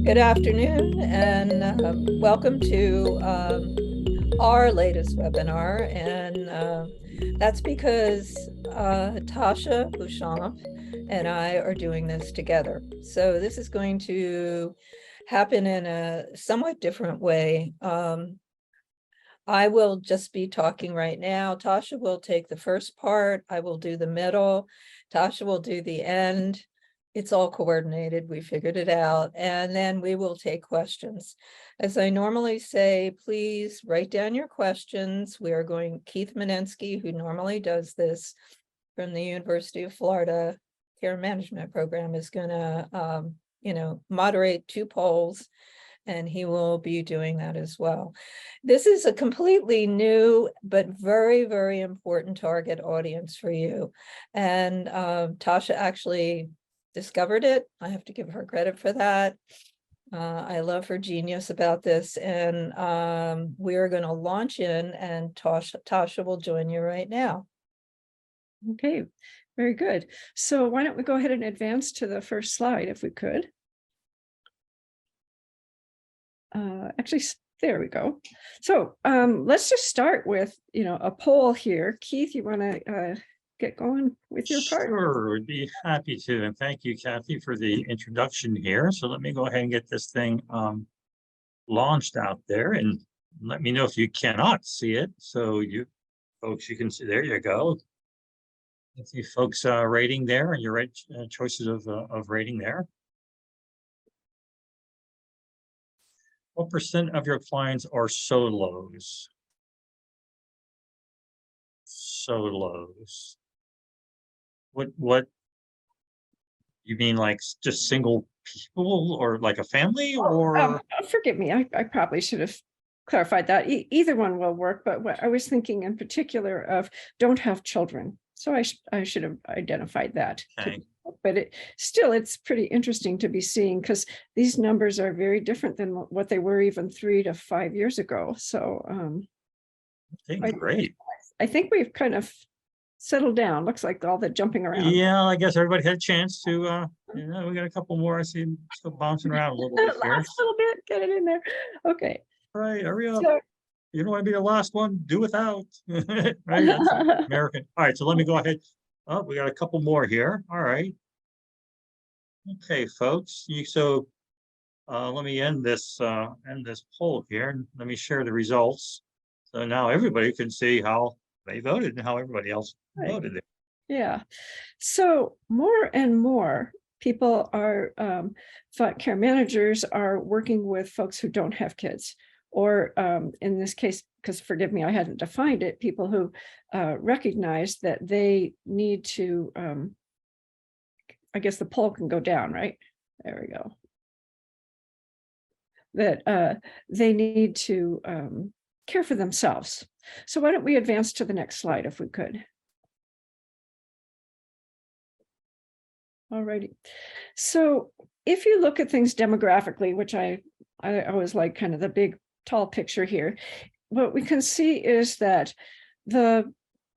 Good afternoon, and welcome to our latest webinar. And that's because Tasha Bouchamp and I are doing this together. So this is going to happen in a somewhat different way. I will just be talking right now. Tasha will take the first part. I will do the middle. Tasha will do the end. It's all coordinated. We figured it out. And then we will take questions. As I normally say, please write down your questions. We are going, Keith Manensky, who normally does this from the University of Florida Care Management Program, is going to, moderate two polls, and he will be doing that as well. This is a completely new but very, very important target audience for you. And Tasha actually discovered it. I have to give her credit for that. I love her genius about this, and we're going to launch in, and Tasha will join you right now. Okay, very good. So why don't we go ahead and advance to the first slide if we could. Actually, there we go. So let's just start with, a poll here. Keith, you want to get going with your part? Sure, would be happy to. And thank you, Cathy, for the introduction here. So let me go ahead and get this thing launched out there, and let me know if you cannot see it. So you folks, you can see, there you go. If you folks rating there and your right choices of rating there. What percent of your clients are solos? Solos. What you mean, like just single people, or like a family, or forgive me, I probably should have clarified that. Either one will work, but what I was thinking in particular of don't have children. So I should have identified that. okay. But it's pretty interesting to be seeing, because these numbers are very different than what they were even 3 to 5 years ago. So Okay, great. I think we've kind of settled down. Looks like all the jumping around. Yeah, I guess everybody had a chance to we got a couple more. I see them still bouncing around a little bit here. Last little bit, get it in there. Okay. All right, hurry up. So, you don't want to be the last one, do without. Right, that's American. All right, so let me go ahead. Oh, we got a couple more here. All right. Okay, folks. Let me end this poll here, and let me share the results. So now everybody can see how they voted and how everybody else voted. Yeah. So more and more people are, care managers are working with folks who don't have kids, or in this case, because forgive me, I hadn't defined it, people who recognize that they need to, I guess the poll can go down, right? There we go. That they need to care for themselves. So why don't we advance to the next slide if we could? All righty. So if you look at things demographically, which I always like kind of the big, tall picture here, what we can see is that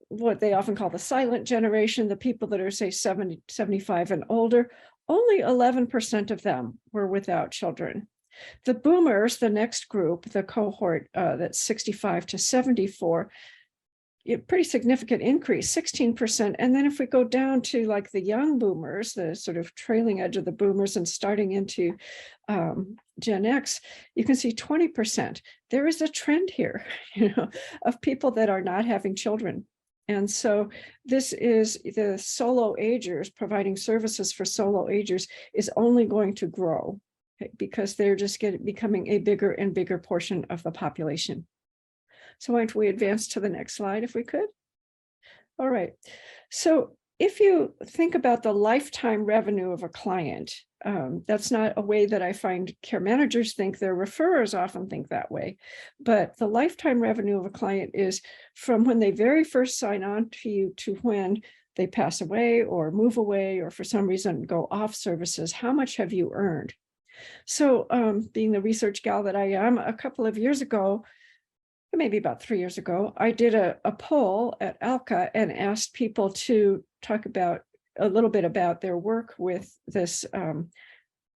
what they often call the silent generation, the people that are, say, 70, 75 and older, only 11% of them were without children. The boomers, the next group, the cohort that's 65 to 74, a pretty significant increase, 16%. And then if we go down to like the young boomers, the sort of trailing edge of the boomers and starting into Gen X, you can see 20%. There is a trend here, of people that are not having children. And so this is the solo agers, providing services for solo agers is only going to grow, because they're just becoming a bigger and bigger portion of the population. So why don't we advance to the next slide if we could? All right. So if you think about the lifetime revenue of a client, that's not a way that I find care managers think. Their referrers often think that way. But the lifetime revenue of a client is from when they very first sign on to you to when they pass away or move away or for some reason go off services. How much have you earned? So being the research gal that I am, a couple of years ago, maybe about 3 years ago, I did a poll at ALCA and asked people to talk about a little bit about their work with this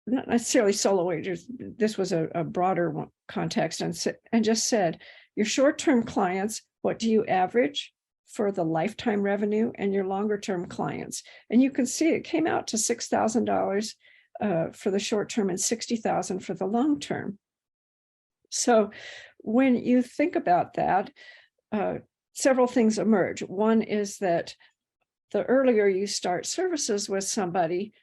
not necessarily solo agers, this was a broader context, and just said, your short-term clients, what do you average for the lifetime revenue, and your longer-term clients? And you can see it came out to $6,000 for the short term and $60,000 for the long term. So when you think about that, several things emerge. One is that the earlier you start services with somebody,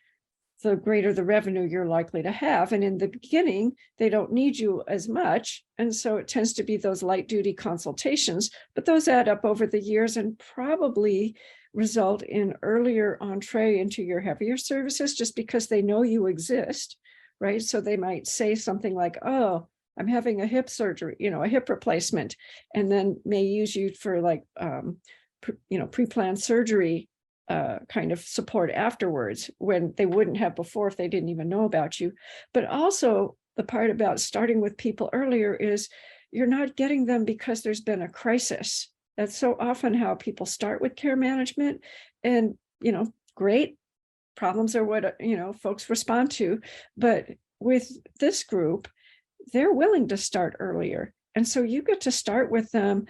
the greater the revenue you're likely to have. And in the beginning, they don't need you as much. And so it tends to be those light duty consultations, but those add up over the years and probably result in earlier entree into your heavier services just because they know you exist, right? So they might say something like, oh, I'm having a hip surgery, a hip replacement, and then may use you for like, pre-planned surgery kind of support afterwards when they wouldn't have before if they didn't even know about you. But also the part about starting with people earlier is you're not getting them because there's been a crisis. That's so often how people start with care management, and, great problems are what, folks respond to. But with this group, they're willing to start earlier. And so you get to start with them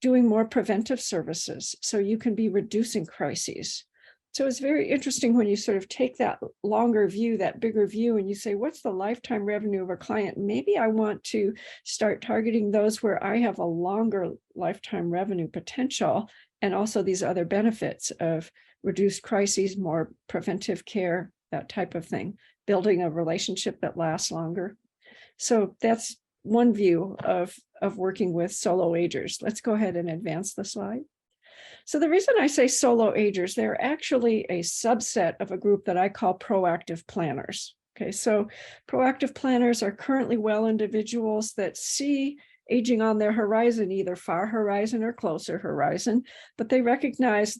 doing more preventive services so you can be reducing crises. So it's very interesting when you sort of take that longer view, that bigger view, and you say, what's the lifetime revenue of a client? Maybe I want to start targeting those where I have a longer lifetime revenue potential, and also these other benefits of reduced crises, more preventive care, that type of thing, building a relationship that lasts longer. So that's one view of working with solo agers. Let's go ahead and advance the slide. So the reason I say solo agers, they're actually a subset of a group that I call proactive planners. Okay, so proactive planners are currently well individuals that see aging on their horizon, either far horizon or closer horizon, but they recognize,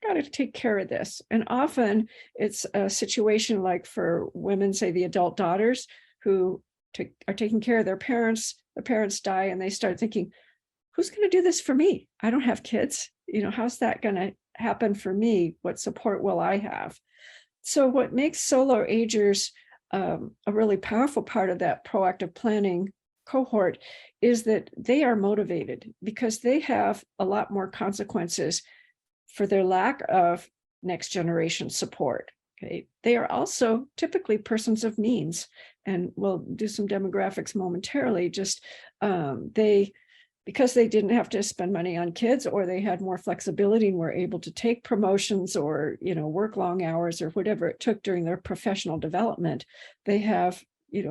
got to take care of this. And often it's a situation like for women, say the adult daughters who are taking care of their parents die, and they start thinking, who's going to do this for me? I don't have kids. How's that going to happen for me? What support will I have? So what makes solo agers a really powerful part of that proactive planning cohort is that they are motivated because they have a lot more consequences for their lack of next generation support. Okay, they are also typically persons of means, and we'll do some demographics momentarily. Just because they didn't have to spend money on kids, or they had more flexibility and were able to take promotions or work long hours or whatever it took during their professional development, they have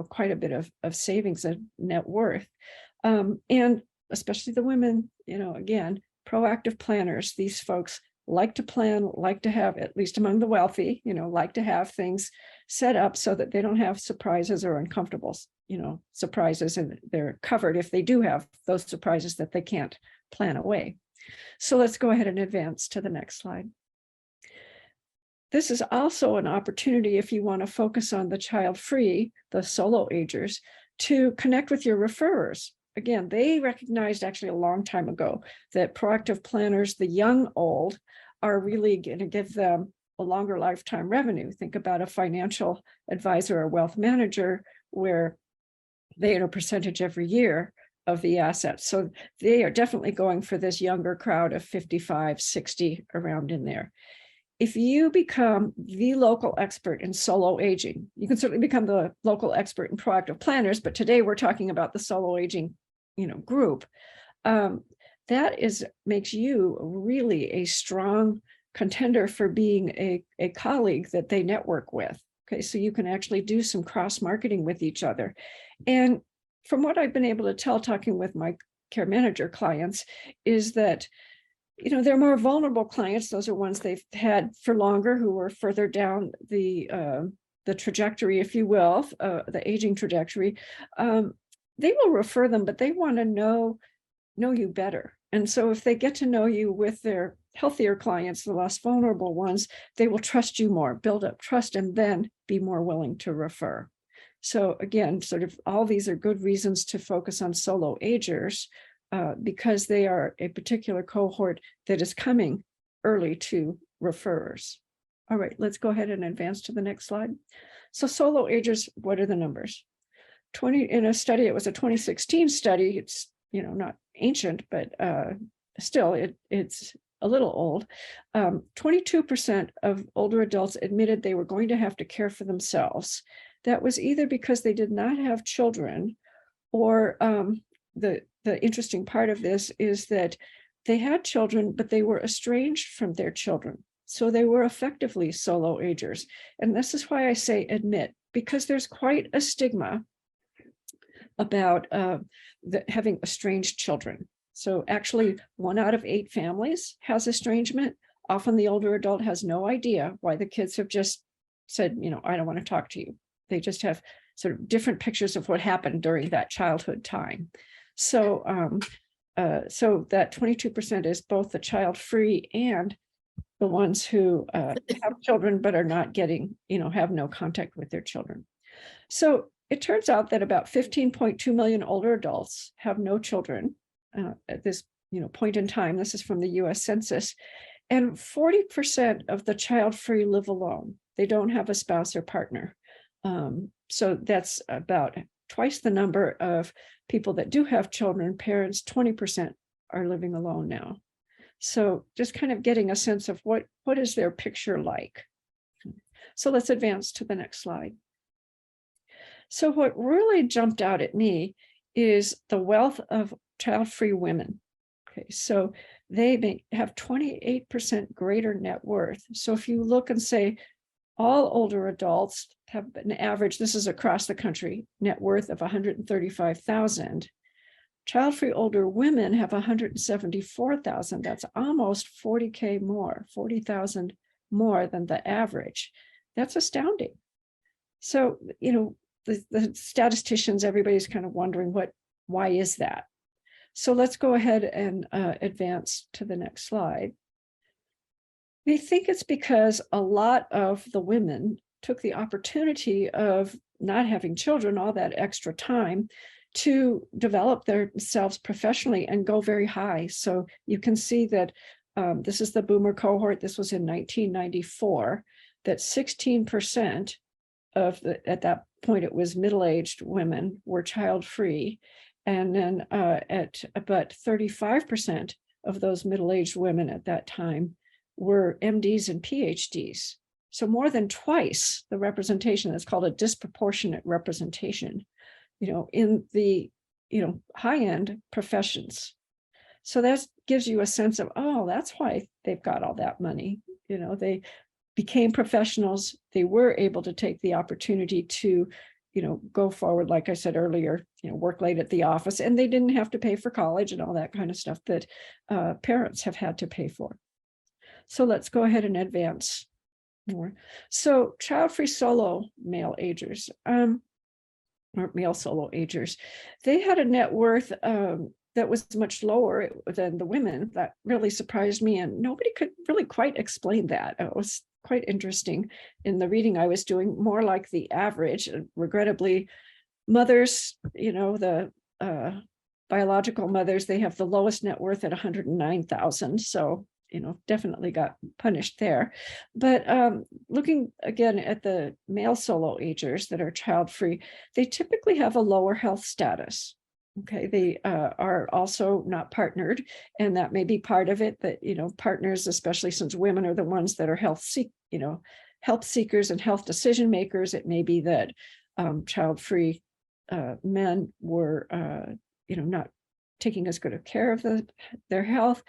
quite a bit of savings and net worth, and especially the women. Again, proactive planners. These folks like to plan, like to have, at least among the wealthy, like to have things set up so that they don't have surprises or uncomfortable, surprises, and they're covered if they do have those surprises that they can't plan away. So let's go ahead and advance to the next slide. This is also an opportunity, if you want to focus on the child-free, the solo agers, to connect with your referrers. Again, they recognized actually a long time ago that proactive planners, the young old, are really going to give them a longer lifetime revenue. Think about a financial advisor or wealth manager where they earn a percentage every year of the assets. So they are definitely going for this younger crowd of 55, 60, around in there. If you become the local expert in solo aging, you can certainly become the local expert in proactive planners, but today we're talking about the solo aging group. That makes you really a strong contender for being a colleague that they network with. Okay, so you can actually do some cross-marketing with each other. And from what I've been able to tell, talking with my care manager clients, is that they're more vulnerable clients. Those are ones they've had for longer, who are further down the trajectory, if you will, the aging trajectory. They will refer them, but they want to know you better. And so if they get to know you with their healthier clients, the less vulnerable ones, they will trust you more, build up trust, and then be more willing to refer. So again, sort of all these are good reasons to focus on solo agers, because they are a particular cohort that is coming early to referrers. All right, let's go ahead and advance to the next slide. So solo agers, what are the numbers? 20 in a study, it was a 2016 study. It's, you know, not ancient, but still it's a little old. 22% of older adults admitted they were going to have to care for themselves. That was either because they did not have children, or the interesting part of this is that they had children, but they were estranged from their children. So they were effectively solo agers. And this is why I say admit, because there's quite a stigma about having estranged children. So actually 1 out of 8 families has estrangement. Often the older adult has no idea why the kids have just said, you know, I don't want to talk to you. They just have sort of different pictures of what happened during that childhood time. So, so that 22% is both the child-free and the ones who have children but are not getting, you know, have no contact with their children. So it turns out that about 15.2 million older adults have no children at this, you know, point in time. This is from the US Census. And 40% of the child-free live alone. They don't have a spouse or partner. So that's about twice the number of people that do have children. Parents, 20% are living alone now. So just kind of getting a sense of what is their picture like. So let's advance to the next slide. So what really jumped out at me is the wealth of child-free women. Okay, so they may have 28% greater net worth. So if you look and say all older adults have an average, this is across the country, net worth of 135,000. Child-free older women have 174,000. That's almost 40K more, 40,000 more than the average. That's astounding. So, you know, the statisticians, everybody's kind of wondering why is that? So let's go ahead and advance to the next slide. We think it's because a lot of the women took the opportunity of not having children, all that extra time, to develop themselves professionally and go very high. So you can see that this is the boomer cohort. This was in 1994, that 16% of at that point, it was middle-aged women were child-free. And then at about 35% of those middle-aged women at that time were MDs and PhDs. So more than twice the representation. That's called a disproportionate representation, you know, in the, you know, high-end professions. So that gives you a sense of, oh, that's why they've got all that money. You know, they became professionals. They were able to take the opportunity to, you know, go forward, like I said earlier, you know, work late at the office, and they didn't have to pay for college and all that kind of stuff that parents have had to pay for. So let's go ahead and advance more. So child-free solo male agers, or male solo agers, they had a net worth that was much lower than the women. That really surprised me, and nobody could really quite explain that. It was quite interesting in the reading I was doing, more like the average. Regrettably, mothers, you know, the biological mothers, they have the lowest net worth at 109,000. So, you know, definitely got punished there. But looking again at the male solo agers that are child-free, they typically have a lower health status. Okay, they are also not partnered, and that may be part of it. That, you know, partners, especially since women are the ones that are health seekers and health decision makers. It may be that child-free men were, you know, not taking as good of care of their health.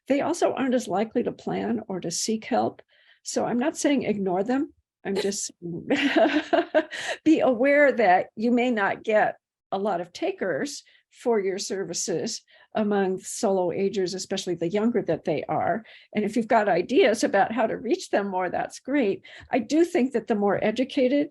They also aren't as likely to plan or to seek help. So I'm not saying ignore them. I'm just be aware that you may not get a lot of takers for your services among solo agers, especially the younger that they are. And if you've got ideas about how to reach them more, that's great. I do think that the more educated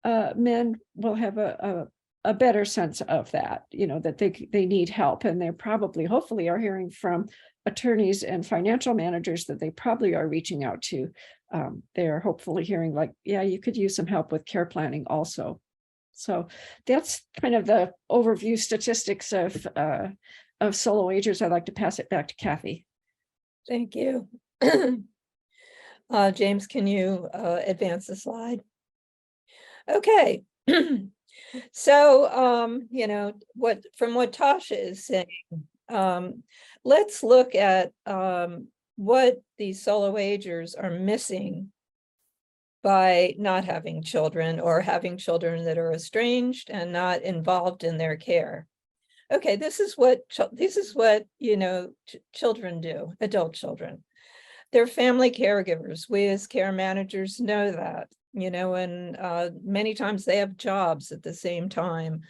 men will have a better sense of that, you know, that they need help, and they're probably, hopefully, are hearing from attorneys and financial managers that they probably are reaching out to. They're hopefully hearing like, yeah, you could use some help with care planning also. So that's kind of the overview statistics of solo agers. I'd like to pass it back to Cathy. Thank you. James, can you advance the slide? Okay. So, from what Tasha is saying, let's look at what these solo agers are missing by not having children, or having children that are estranged and not involved in their care. Okay, this is what children do, adult children. They're family caregivers. We as care managers know that, and many times they have jobs at the same time,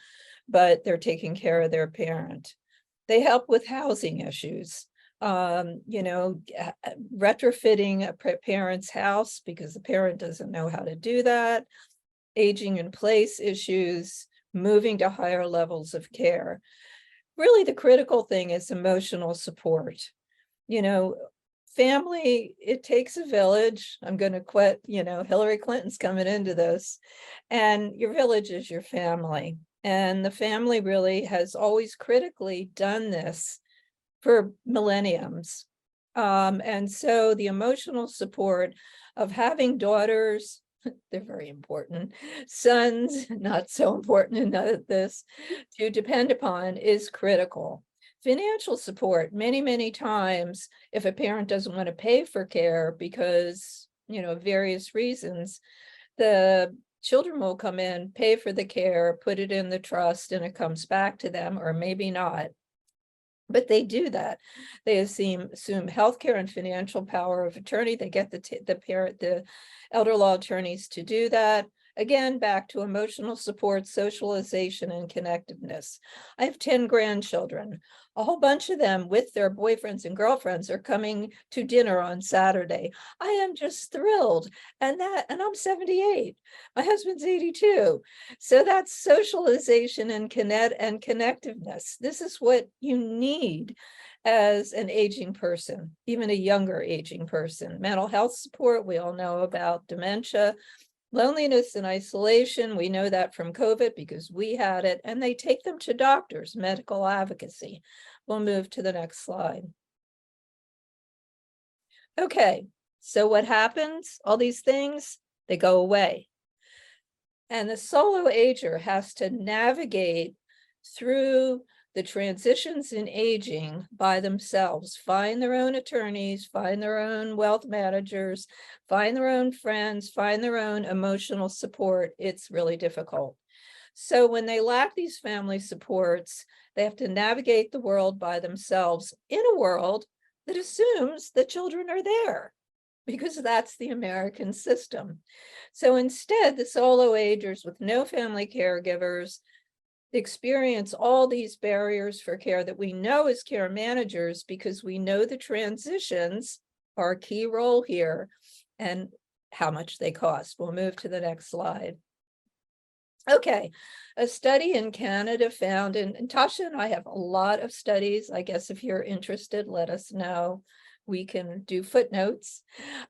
but they're taking care of their parent. They help with housing issues, retrofitting a parent's house because the parent doesn't know how to do that, aging in place issues, moving to higher levels of care. Really, the critical thing is emotional support. Family, it takes a village. I'm going to quote, Hillary Clinton's coming into this, and your village is your family. And the family really has always critically done this for millenniums. And so the emotional support of having daughters, they're very important, sons, not so important in this, to depend upon is critical. Financial support, many times, if a parent doesn't want to pay for care because, various reasons, the children will come in, pay for the care, put it in the trust, and it comes back to them, or maybe not. But they do that. They assume healthcare and financial power of attorney. They get the elder law attorneys to do that. Again, back to emotional support, socialization, and connectedness. I have 10 grandchildren. A whole bunch of them with their boyfriends and girlfriends are coming to dinner on Saturday. I am just thrilled. And I'm 78. My husband's 82. So that's socialization and connectiveness. This is what you need as an aging person, even a younger aging person. Mental health support, we all know about dementia. Loneliness and isolation, we know that from COVID because we had it, and they take them to doctors, medical advocacy. We'll move to the next slide. Okay, so what happens? All these things, they go away. And the solo ager has to navigate through the transitions in aging by themselves, find their own attorneys, find their own wealth managers, find their own friends, find their own emotional support. It's really difficult. So when they lack these family supports, they have to navigate the world by themselves in a world that assumes that children are there, because that's the American system. So instead, the solo agers with no family caregivers experience all these barriers for care that we know as care managers, because we know the transitions are a key role here and how much they cost. We'll move to the next slide. Okay, a study in Canada found, and Tasha and I have a lot of studies. I guess if you're interested, let us know. We can do footnotes.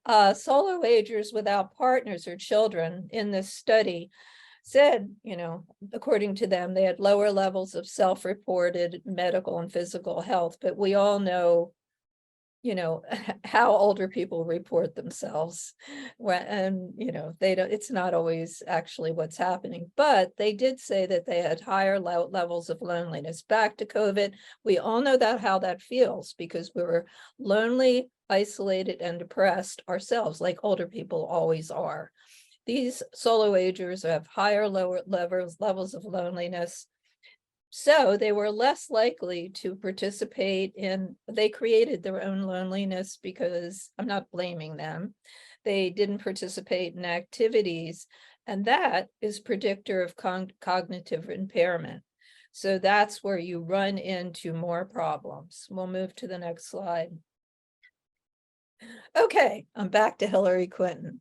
Solo agers without partners or children in this study said, according to them, they had lower levels of self-reported medical and physical health, but we all know, how older people report themselves, and they don't, it's not always actually what's happening, but they did say that they had higher levels of loneliness. Back to COVID, we all know how that feels, because we were lonely, isolated, and depressed ourselves, like older people always are. These solo agers have higher lower levels of loneliness. So they were less likely to participate they created their own loneliness, because I'm not blaming them. They didn't participate in activities, and that is predictor of cognitive impairment. So that's where you run into more problems. We'll move to the next slide. Okay, I'm back to Hillary Clinton.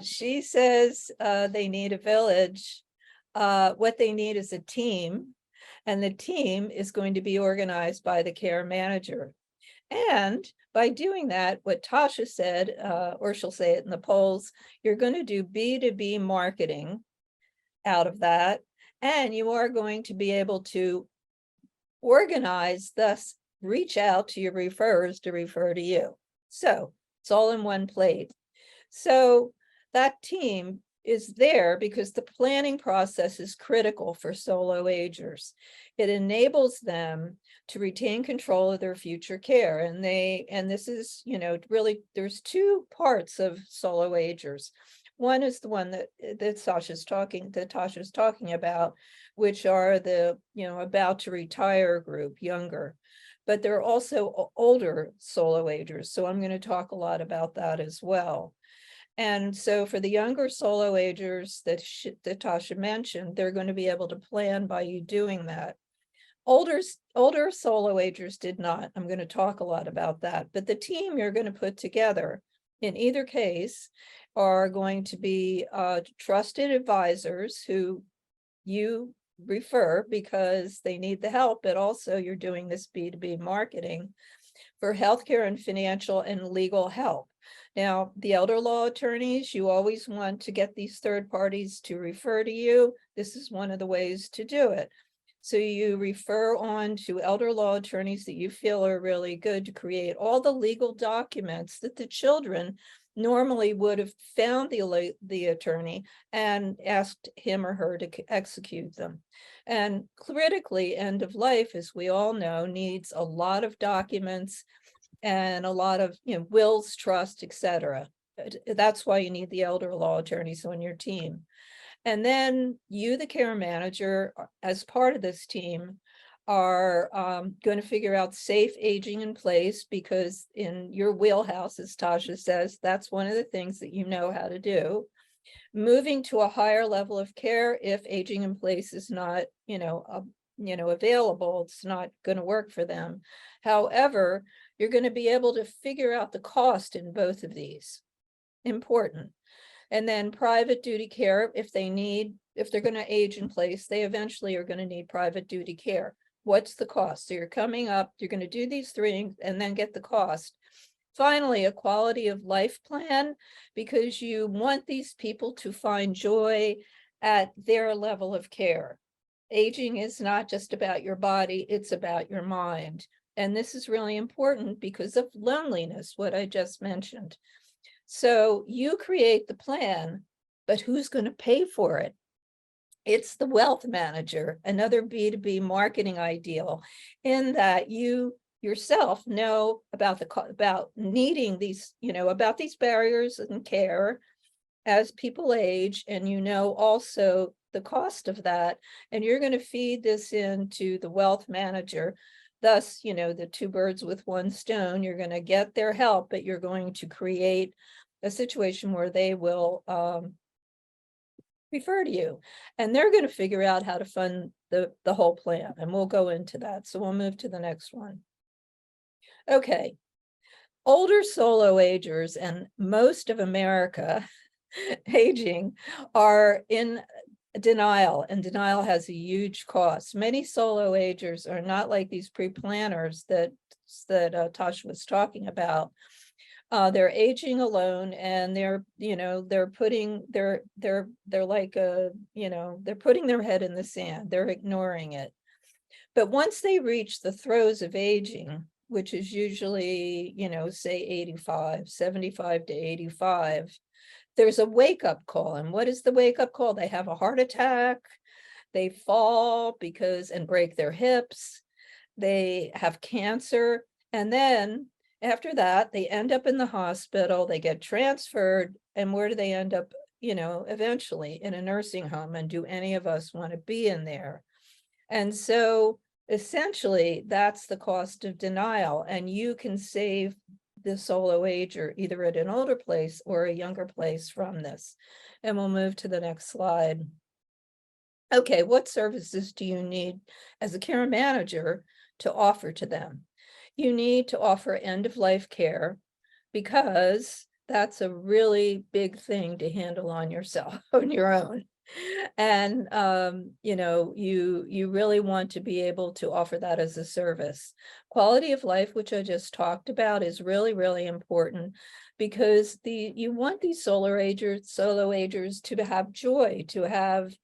She says they need a village. What they need is a team, and the team is going to be organized by the care manager. And by doing that, what Tasha said, or she'll say it in the polls, you're going to do B2B marketing out of that, and you are going to be able to organize, thus reach out to your referrers to refer to you. So It's all in one plate. So that team is there because the planning process is critical for solo agers. It enables them to retain control of their future care. And this is, really, there's two parts of solo agers. One is the one that Tasha's talking about, which are the, about to retire group, younger. But there are also older solo agers. So I'm going to talk a lot about that as well. And so for the younger solo agers that Tasha mentioned, they're going to be able to plan by you doing that. Older solo agers did not. I'm going to talk a lot about that. But the team you're going to put together in either case are going to be trusted advisors who you refer because they need the help, but also you're doing this B2B marketing for healthcare and financial and legal help. Now, the elder law attorneys, you always want to get these third parties to refer to you. This is one of the ways to do it. So you refer on to elder law attorneys that you feel are really good to create all the legal documents that the children normally would have found the attorney and asked him or her to execute them. And critically, end of life, as we all know, needs a lot of documents and a lot of, wills, trust, etc. That's why you need the elder law attorneys on your team. And then you, the care manager, as part of this team, are going to figure out safe aging in place, because in your wheelhouse, as Tasha says, that's one of the things that you know how to do. Moving to a higher level of care if aging in place is not, available, it's not going to work for them. However, you're going to be able to figure out the cost in both of these. Important. And then private duty care, if they're going to age in place, they eventually are going to need private duty care. What's the cost? So you're coming up, you're going to do these three and then get the cost. Finally, a quality of life plan, because you want these people to find joy at their level of care. Aging is not just about your body, it's about your mind. And this is really important because of loneliness, what I just mentioned. So you create the plan, but who's going to pay for it? It's the wealth manager, another B2B marketing ideal, in that you yourself know about needing these, about these barriers in care as people age, and also the cost of that, and you're going to feed this into the wealth manager. Thus, the two birds with one stone, you're going to get their help, but you're going to create a situation where they will refer to you, and they're going to figure out how to fund the whole plan, and we'll go into that. So we'll move to the next one. Okay, older solo agers and most of America aging are in denial, and denial has a huge cost. Many solo agers are not like these pre-planners that Tasha was talking about. They're aging alone, and they're putting they're putting their head in the sand. They're ignoring it. But once they reach the throes of aging, which is usually, say 75 to 85, there's a wake-up call. And what is the wake-up call? They have a heart attack, they fall and break their hips, they have cancer, and then after that, they end up in the hospital, they get transferred, and where do they end up? Eventually in a nursing home. And do any of us want to be in there? And so essentially, that's the cost of denial, and you can save the solo ager either at an older place or a younger place from this. And we'll move to the next slide. Okay, what services do you need as a care manager to offer to them? You need to offer end-of-life care, because that's a really big thing to handle on yourself, on your own. And you really want to be able to offer that as a service. Quality of life, which I just talked about, is really, really important, because you want these solo agers to have joy, to have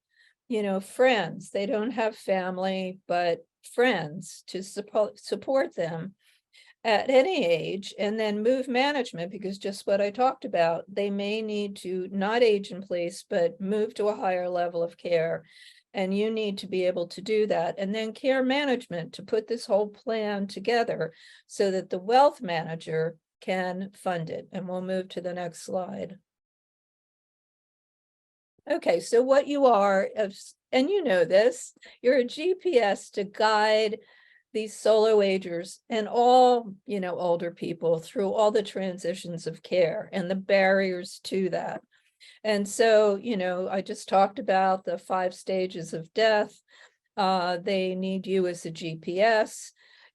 friends. They don't have family, but friends to support them. at any age, and then move management, because just what I talked about, they may need to not age in place, but move to a higher level of care. And you need to be able to do that. And then care management to put this whole plan together so that the wealth manager can fund it. And we'll move to the next slide. Okay, so what you are, and you know this, you're a GPS to guide these solo agers and all, older people through all the transitions of care and the barriers to that. And so, I just talked about the 5 stages of death. They need you as a GPS.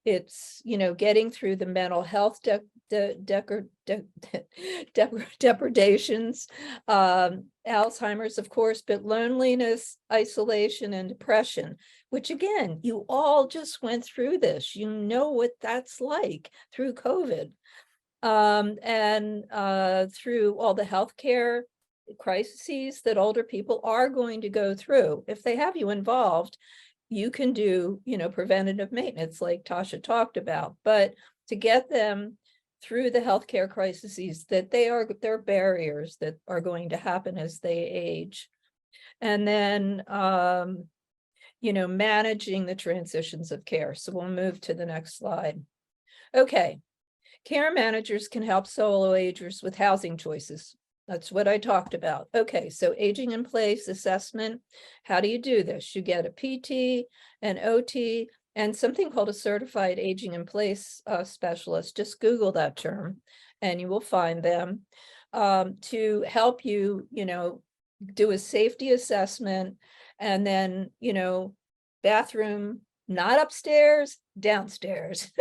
It's, getting through the mental health depredations, Alzheimer's, of course, but loneliness, isolation, and depression, which again, you all just went through this. You know what that's like through COVID, and through all the healthcare crises that older people are going to go through. If they have you involved, you can do, preventative maintenance like Tasha talked about, but to get them through the healthcare crises that they're barriers that are going to happen as they age. And then, managing the transitions of care. So we'll move to the next slide. Okay, care managers can help solo agers with housing choices. That's what I talked about. Okay, so aging in place assessment. How do you do this? You get a PT, an OT, and something called a certified aging in place specialist. Just Google that term and you will find them to help you, do a safety assessment, and then, bathroom, not upstairs, downstairs,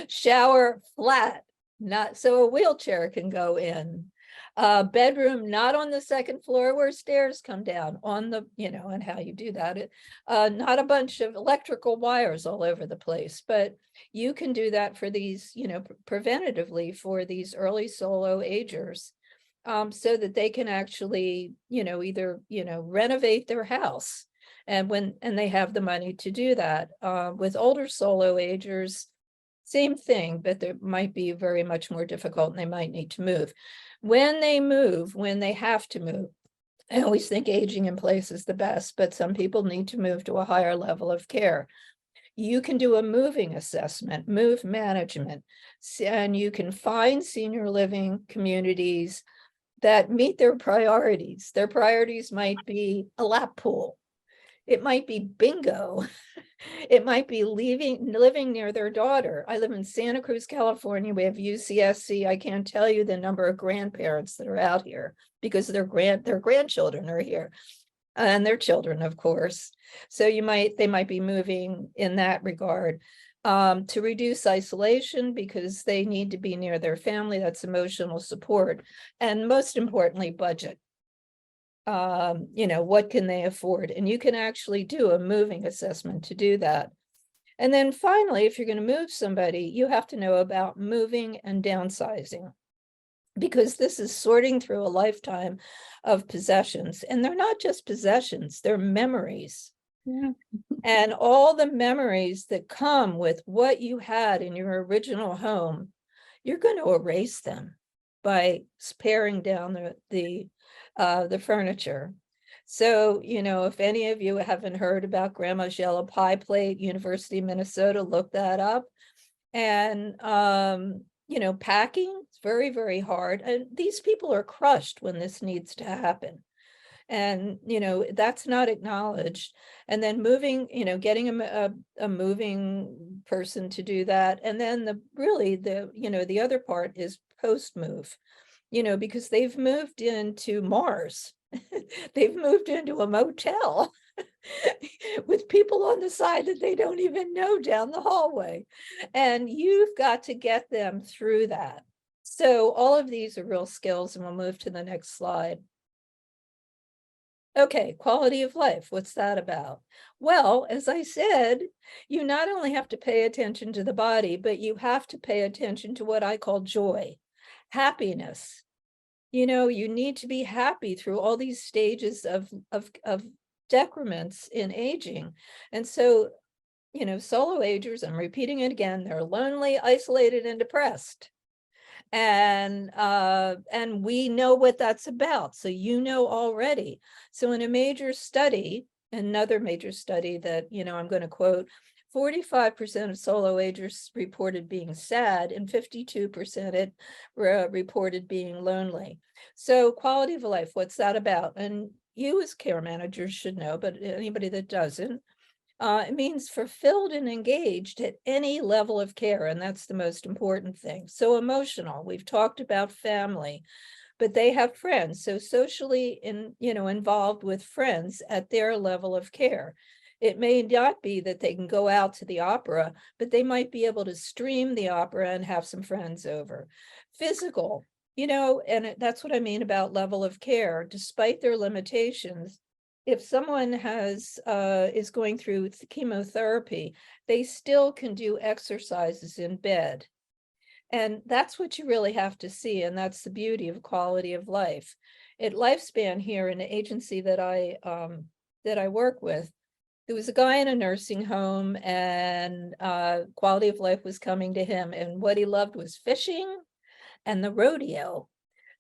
shower flat, not so a wheelchair can go in. Bedroom not on the second floor where stairs come down, on the, and how you do that. Not a bunch of electrical wires all over the place, but you can do that for these, preventatively for these early solo agers, so that they can actually, either, renovate their house. And they have the money to do that. With older solo agers, same thing, but it might be very much more difficult and they might need to move. When they have to move, I always think aging in place is the best, but some people need to move to a higher level of care. You can do a moving assessment, move management, and you can find senior living communities that meet their priorities. Their priorities might be a lap pool. It might be bingo. It might be living near their daughter. I live in Santa Cruz, California. We have UCSC. I can't tell you the number of grandparents that are out here because their grandchildren are here, and their children, of course. So they might be moving in that regard, to reduce isolation because they need to be near their family. That's emotional support, and most importantly, budget. What can they afford? And you can actually do a moving assessment to do that. And then finally, if you're going to move somebody, you have to know about moving and downsizing, because this is sorting through a lifetime of possessions. And they're not just possessions, they're memories. Yeah. And all the memories that come with what you had in your original home, you're going to erase them by paring down the furniture. So, if any of you haven't heard about Grandma's Yellow Pie Plate, University of Minnesota, look that up. And, packing, it's very, very hard. And these people are crushed when this needs to happen. And, that's not acknowledged. And then moving, getting a moving person to do that. And then the other part is post-move, because they've moved into Mars. They've moved into a motel with people on the side that they don't even know down the hallway. And you've got to get them through that. So all of these are real skills, and we'll move to the next slide. Okay, quality of life, what's that about? Well, as I said, you not only have to pay attention to the body, but you have to pay attention to what I call joy, happiness. You need to be happy through all these stages of decrements in aging. And so solo agers, I'm repeating it again, they're lonely, isolated, and depressed. And we know what that's about. So already. So in a major study, another major study that I'm going to quote, 45% of solo agers reported being sad and 52% reported being lonely. So quality of life, what's that about? And you as care managers should know, but anybody that doesn't, it means fulfilled and engaged at any level of care, and that's the most important thing. So emotional, we've talked about family, but they have friends, so socially involved with friends at their level of care. It may not be that they can go out to the opera, but they might be able to stream the opera and have some friends over. Physical, and that's what I mean about level of care. Despite their limitations, if someone is going through chemotherapy, they still can do exercises in bed. And that's what you really have to see. And that's the beauty of quality of life. At Lifespan here, in the agency that I work with, there was a guy in a nursing home, and quality of life was coming to him. And what he loved was fishing and the rodeo.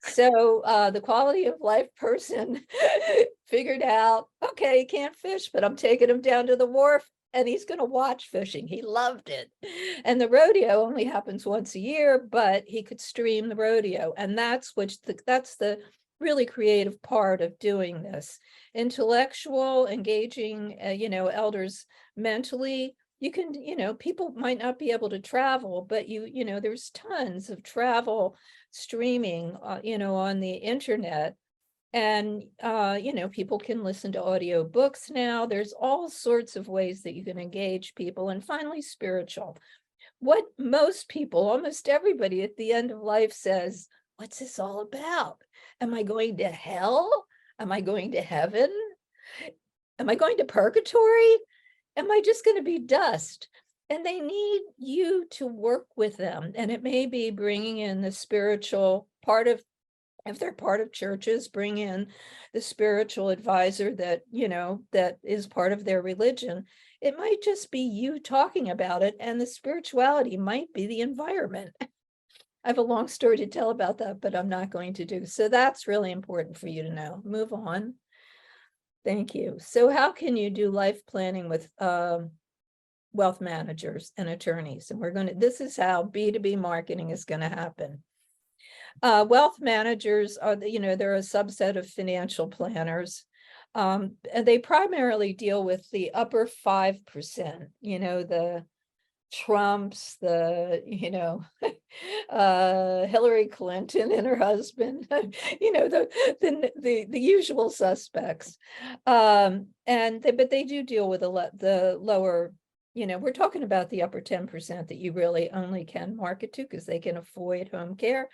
So the quality of life person figured out, okay, he can't fish, but I'm taking him down to the wharf and he's going to watch fishing. He loved it. And the rodeo only happens once a year, but he could stream the rodeo. And that's the really creative part of doing this. Intellectual, engaging, elders mentally. You can, people might not be able to travel, but there's tons of travel streaming, on the internet. And, people can listen to audio books now. There's all sorts of ways that you can engage people. And finally, spiritual. What most people, almost everybody at the end of life says, what's this all about? Am I going to hell? Am I going to heaven? Am I going to purgatory? Am I just going to be dust? And they need you to work with them. And it may be bringing in the spiritual part of, if they're part of churches, bring in the spiritual advisor that, that is part of their religion. It might just be you talking about it, and the spirituality might be the environment. I have a long story to tell about that, but I'm not going to do. So that's really important for you to know. Move on. Thank you. So how can you do life planning with wealth managers and attorneys? And this is how B2B marketing is going to happen. Wealth managers are, they're a subset of financial planners. And they primarily deal with the upper 5%, the Trumps, the, Hillary Clinton and her husband, the usual suspects. But they do deal with the lower, we're talking about the upper 10% that you really only can market to because they can afford home care.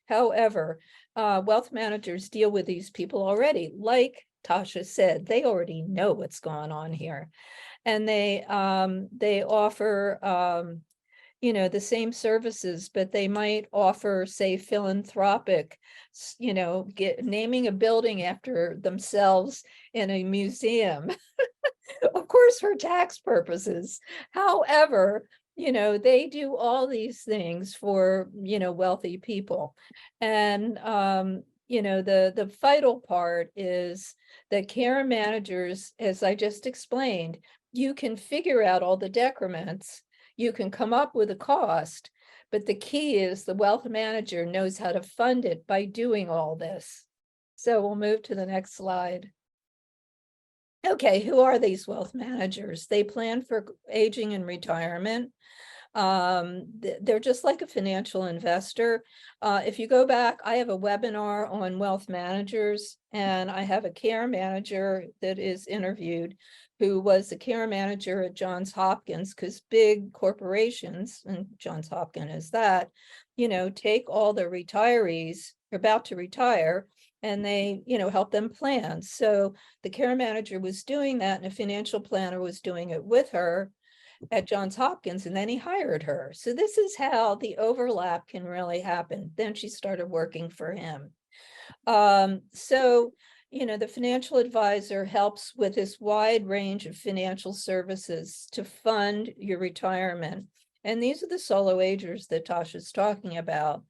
However, wealth managers deal with these people already. Like Tasha said, they already know what's going on here. And they offer, the same services, but they might offer, say, philanthropic, naming a building after themselves in a museum, of course, for tax purposes. However, they do all these things for, wealthy people. And, the vital part is that care managers, as I just explained, you can figure out all the decrements, you can come up with a cost, but the key is the wealth manager knows how to fund it by doing all this. So we'll move to the next slide. Okay, who are these wealth managers? They plan for aging and retirement. They're just like a financial investor. If you go back, I have a webinar on wealth managers, and I have a care manager that is interviewed who was the care manager at Johns Hopkins, because big corporations, and Johns Hopkins is that, take all the retirees about to retire, and they, help them plan. So the care manager was doing that, and a financial planner was doing it with her at Johns Hopkins, and then he hired her. So this is how the overlap can really happen. Then she started working for him. So, the financial advisor helps with this wide range of financial services to fund your retirement. And these are the solo agers that Tasha's talking about.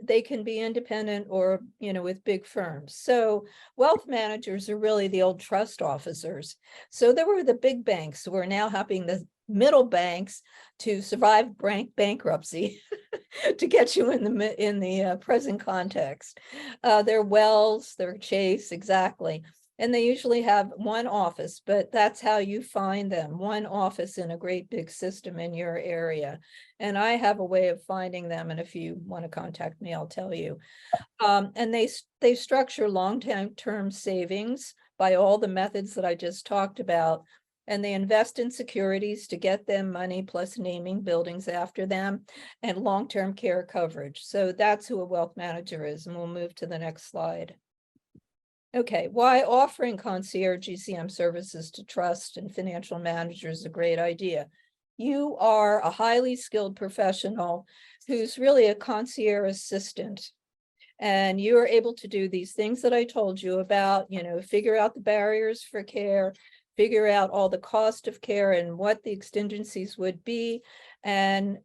They can be independent or, with big firms. So wealth managers are really the old trust officers. So there were the big banks who are now helping the middle banks to survive bankruptcy to get you in the present context. They're Wells, they're Chase, exactly. And they usually have one office, but that's how you find them, one office in a great big system in your area. And I have a way of finding them. And if you want to contact me, I'll tell you. And they structure long-term savings by all the methods that I just talked about. And they invest in securities to get them money, plus naming buildings after them, and long-term care coverage. So that's who a wealth manager is. And we'll move to the next slide. Okay, why offering concierge GCM services to trust and financial managers is a great idea. You are a highly skilled professional who's really a concierge assistant. And you are able to do these things that I told you about, figure out the barriers for care, figure out all the cost of care and what the contingencies would be. And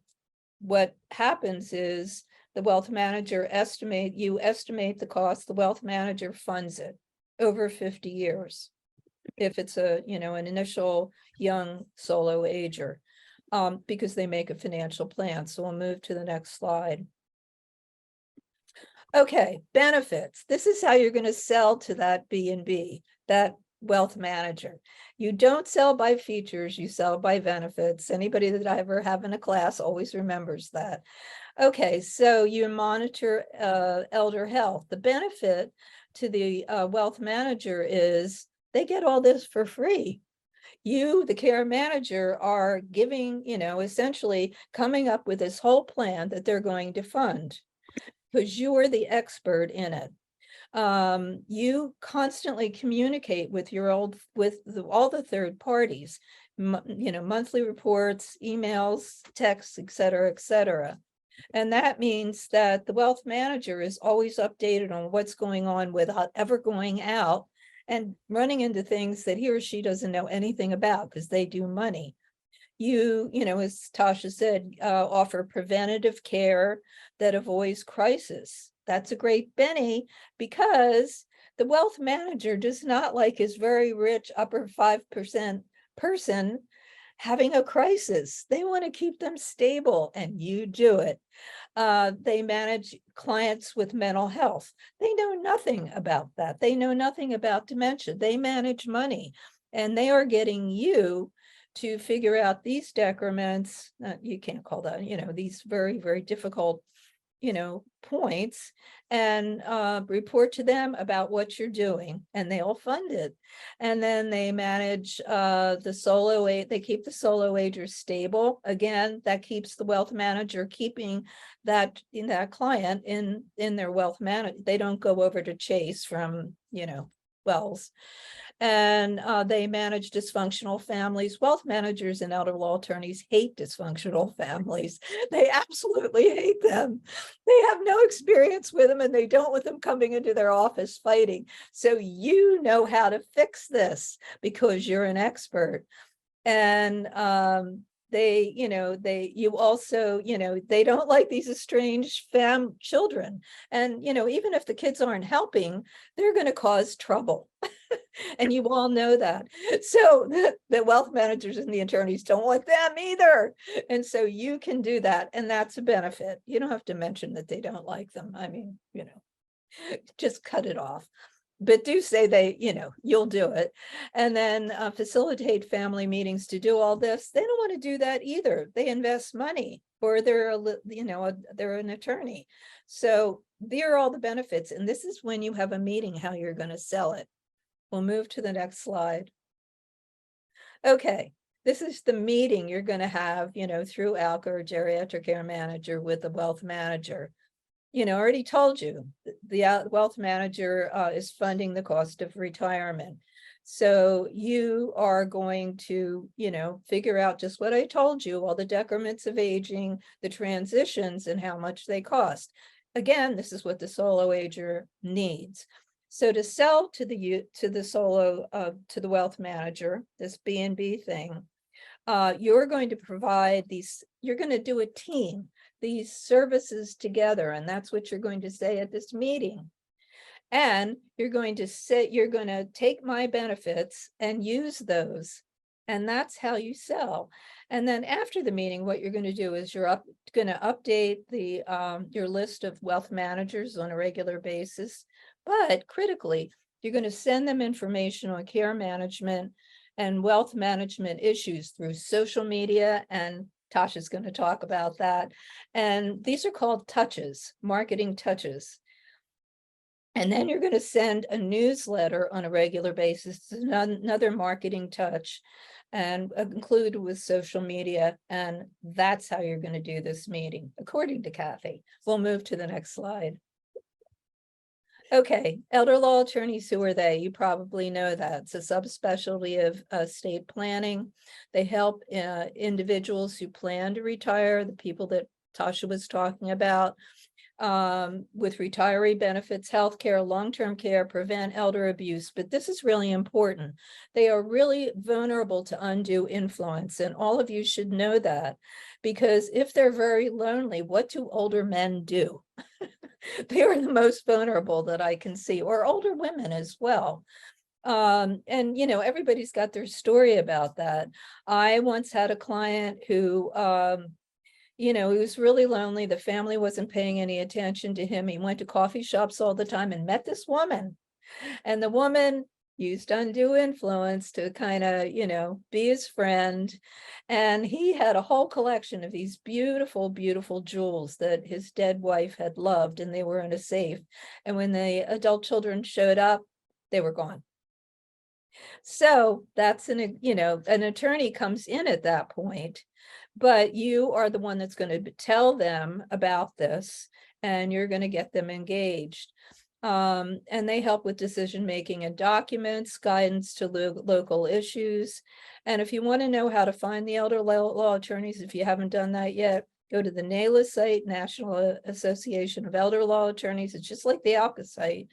what happens is the wealth manager estimate the cost, the wealth manager funds it over 50 years. If it's an initial young solo ager, because they make a financial plan. So we'll move to the next slide. Okay, benefits. This is how you're going to sell to that B&B, that wealth manager. You don't sell by features, you sell by benefits. Anybody that I ever have in a class always remembers that. Okay, so you monitor elder health. The benefit to the wealth manager is they get all this for free. You, the care manager, are giving, essentially coming up with this whole plan that they're going to fund, because you are the expert in it. You constantly communicate with all the third parties, monthly reports, emails, texts, et cetera. And that means that the wealth manager is always updated on what's going on without ever going out and running into things that he or she doesn't know anything about because they do money. You, as Tasha said, offer preventative care that avoids crisis. That's a great Benny, because the wealth manager does not like his very rich upper 5% person having a crisis. They want to keep them stable, and you do it. They manage clients with mental health. They know nothing about that. They know nothing about dementia. They manage money, and they are getting you to figure out these decrements. You can't call that, these very, very difficult, points, and report to them about what you're doing, and they'll fund it. And then they manage they keep the solo agers stable. Again, that keeps the wealth manager keeping that client in their wealth management. They don't go over to Chase from, Wells. And they manage dysfunctional families. Wealth managers and elder law attorneys hate dysfunctional families. They absolutely hate them. They have no experience with them, and they don't want them coming into their office fighting. So you know how to fix this because you're an expert. And they don't like these estranged children. And, even if the kids aren't helping, they're going to cause trouble. And you all know that. So the wealth managers and the attorneys don't want them either. And so you can do that. And that's a benefit. You don't have to mention that they don't like them. I mean, just cut it off. But do say you'll do it. And then facilitate family meetings to do all this. They don't want to do that either. They invest money, or they're an attorney. So there are all the benefits. And this is when you have a meeting, how you're going to sell it. We'll move to the next slide. Okay, this is the meeting you're going to have, through ALCA or geriatric care manager with the wealth manager. I already told you, the wealth manager is funding the cost of retirement. So you are going to, figure out just what I told you, all the decrements of aging, the transitions, and how much they cost. Again, this is what the solo ager needs. So to sell to the solo, to the wealth manager, this B&B thing, you're going to provide these, you're going to do a team, these services together, and that's what you're going to say at this meeting. And you're going to say, you're going to take my benefits and use those. And that's how you sell. And then after the meeting, what you're going to do is you're going to update the your list of wealth managers on a regular basis. But critically, you're going to send them information on care management and wealth management issues through social media, and Tasha's going to talk about that. And these are called touches, marketing touches. And then you're going to send a newsletter on a regular basis, another marketing touch, and include with social media. And that's how you're going to do this meeting, according to Cathy. We'll move to the next slide. Okay, elder law attorneys, who are they? You probably know that. It's a subspecialty of estate planning. They help individuals who plan to retire, the people that Tasha was talking about, with retiree benefits, healthcare, long-term care, prevent elder abuse. But this is really important. They are really vulnerable to undue influence, and all of you should know that, because if they're very lonely, what do older men do? They are the most vulnerable that I can see, or older women as well. And you know, everybody's got their story about that. I once had a client who you know, he was really lonely. The family wasn't paying any attention to him. He went to coffee shops all the time and met this woman. And the woman used undue influence to kind of, you know, be his friend. And he had a whole collection of these beautiful, beautiful jewels that his dead wife had loved, and they were in a safe. And when the adult children showed up, they were gone. So that's you know, an attorney comes in at that point, but you are the one that's going to tell them about this, and you're going to get them engaged. And they help with decision making and documents, guidance to local issues. And if you want to know how to find the elder law attorneys, if you haven't done that yet, go to the NALA site, National Association of Elder Law Attorneys. It's just like the ALCA site.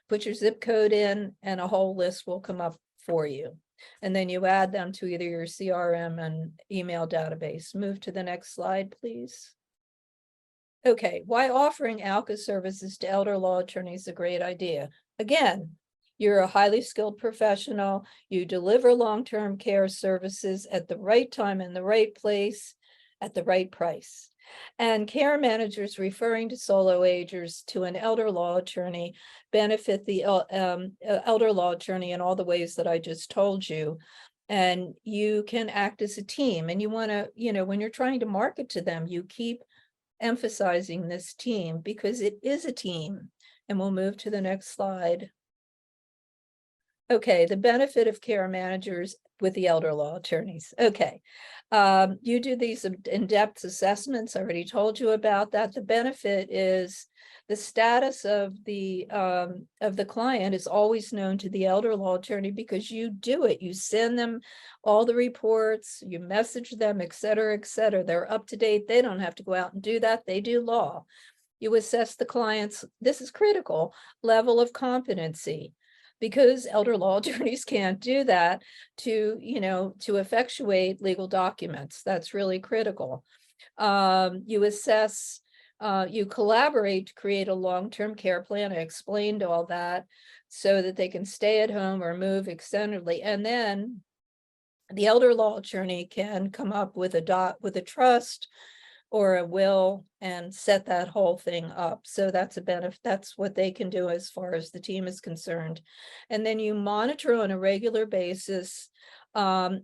Put your zip code in and a whole list will come up for you. And then you add them to either your CRM and email database. Move to the next slide, please. Okay, why offering ALCA services to elder law attorneys is a great idea. Again, you're a highly skilled professional. You deliver long-term care services at the right time in the right place at the right price. And care managers referring to solo agers to an elder law attorney benefit the elder law attorney in all the ways that I just told you. And you can act as a team, and you want to, you know, when you're trying to market to them, you keep emphasizing this team, because it is a team. And we'll move to the next slide. Okay, the benefit of care managers with the elder law attorneys. Okay, you do these in-depth assessments. I already told you about that. The benefit is the status of the client is always known to the elder law attorney, because you do it. You send them all the reports, you message them, et cetera, et cetera. They're up to date. They don't have to go out and do that. They do law. You assess the client's, this is critical, level of competency, because elder law attorneys can't do that to, you know, to effectuate legal documents. That's really critical. You assess, you collaborate to create a long-term care plan. I explained all that, so that they can stay at home or move extendedly. And then the elder law attorney can come up with a trust or a will and set that whole thing up. So that's a benefit. That's what they can do as far as the team is concerned. And then you monitor on a regular basis, so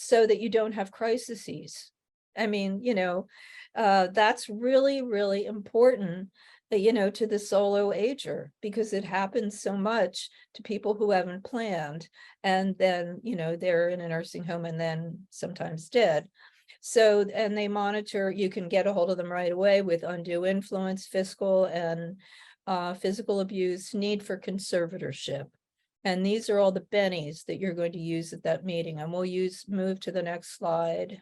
that you don't have crises. I mean, you know, that's really, really important, you know, to the solo ager, because it happens so much to people who haven't planned. And then, you know, they're in a nursing home and then sometimes dead. So, and they monitor, you can get a hold of them right away with undue influence, fiscal and physical abuse, need for conservatorship. And these are all the bennies that you're going to use at that meeting. And we'll move to the next slide.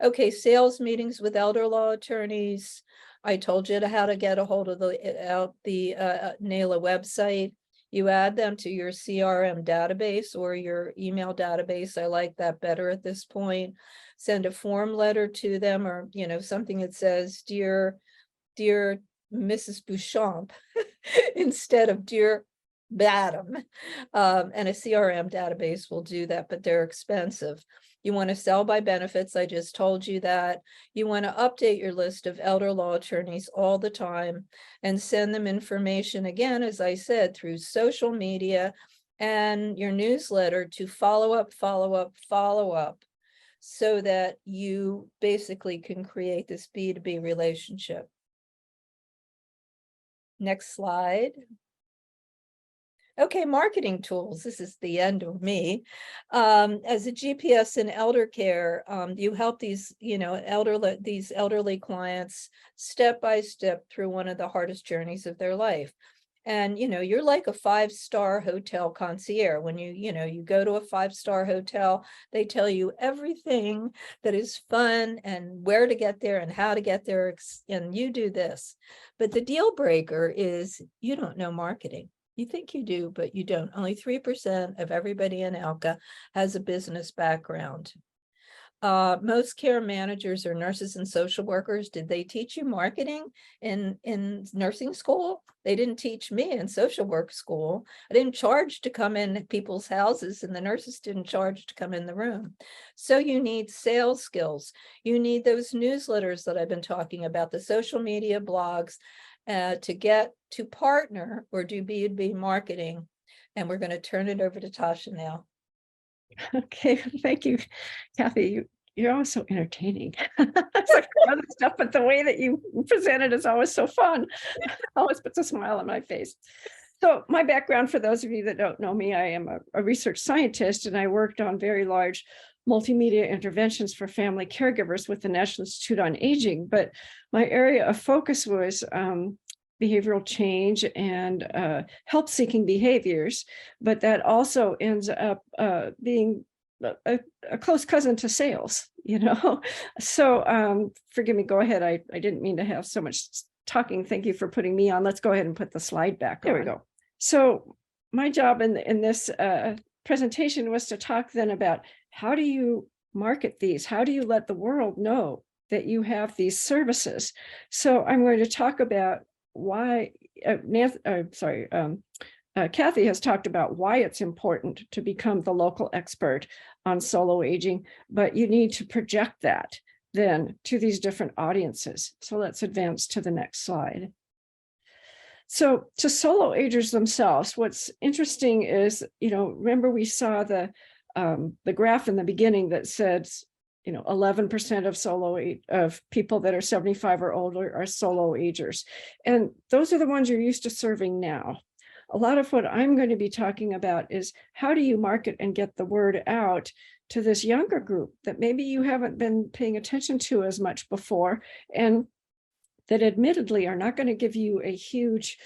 Okay, sales meetings with elder law attorneys. I told you how to get a hold of the NAILA website. You add them to your CRM database or your email database. I like that better at this point. Send a form letter to them, or something that says, dear Mrs. Bouchamp, instead of dear Madam. And a CRM database will do that, but they're expensive. You want to sell by benefits. I just told you that. You want to update your list of elder law attorneys all the time and send them information, again, as I said, through social media and your newsletter to follow up, so that you basically can create this B2B relationship. Next slide. Okay, marketing tools. This is the end of me. As a GPS in elder care, you help these, elderly clients step by step through one of the hardest journeys of their life. And, you're like a 5-star hotel concierge. When you go to a 5-star hotel, they tell you everything that is fun and where to get there and how to get there. And you do this. But the deal breaker is you don't know marketing. You think you do, but you don't. Only 3% of everybody in ALCA has a business background. Most care managers or nurses and social workers, did they teach you marketing in nursing school? They didn't teach me in social work school. I didn't charge to come in people's houses, and the nurses didn't charge to come in the room. So you need sales skills. You need those newsletters that I've been talking about, the social media blogs, to get to partner or do B2B marketing. And we're going to turn it over to Tasha now. Okay, thank you, Cathy. You're always so entertaining. It's like other stuff, but the way that you present it is always so fun. Always puts a smile on my face. So my background, for those of you that don't know me, I am a research scientist, and I worked on very large multimedia interventions for family caregivers with the National Institute on Aging. But my area of focus was behavioral change and help-seeking behaviors, but that also ends up being a close cousin to sales, So forgive me, go ahead. I didn't mean to have so much talking. Thank you for putting me on. Let's go ahead and put the slide back on. There we go. So my job in this presentation was to talk then about how do you market these? How do you let the world know that you have these services? So I'm going to talk about why Cathy has talked about why it's important to become the local expert on solo aging, but you need to project that then to these different audiences. So let's advance to the next slide. So to solo agers themselves, what's interesting is, remember we saw the graph in the beginning that says, 11% of people that are 75 or older are solo agers. And those are the ones you're used to serving now. A lot of what I'm going to be talking about is how do you market and get the word out to this younger group that maybe you haven't been paying attention to as much before, and that admittedly are not going to give you a huge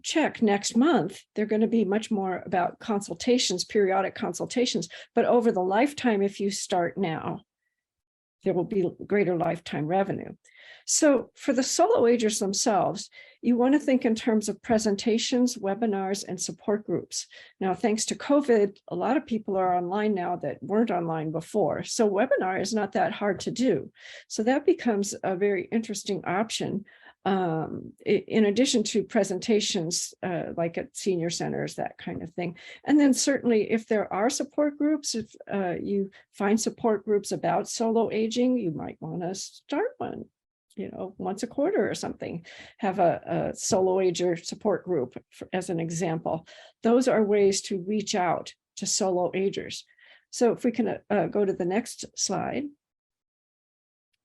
check next month. They're going to be much more about consultations, periodic consultations, but over the lifetime, if you start now, there will be greater lifetime revenue. So for the solo agers themselves, you want to think in terms of presentations, webinars, and support groups. Now, thanks to COVID, a lot of people are online now that weren't online before. So webinar is not that hard to do. So that becomes a very interesting option. In addition to presentations like at senior centers, that kind of thing. And then certainly if there are support groups, if you find support groups about solo aging, you might want to start one, once a quarter or something, have a solo ager support group as an example. Those are ways to reach out to solo agers. So if we can go to the next slide.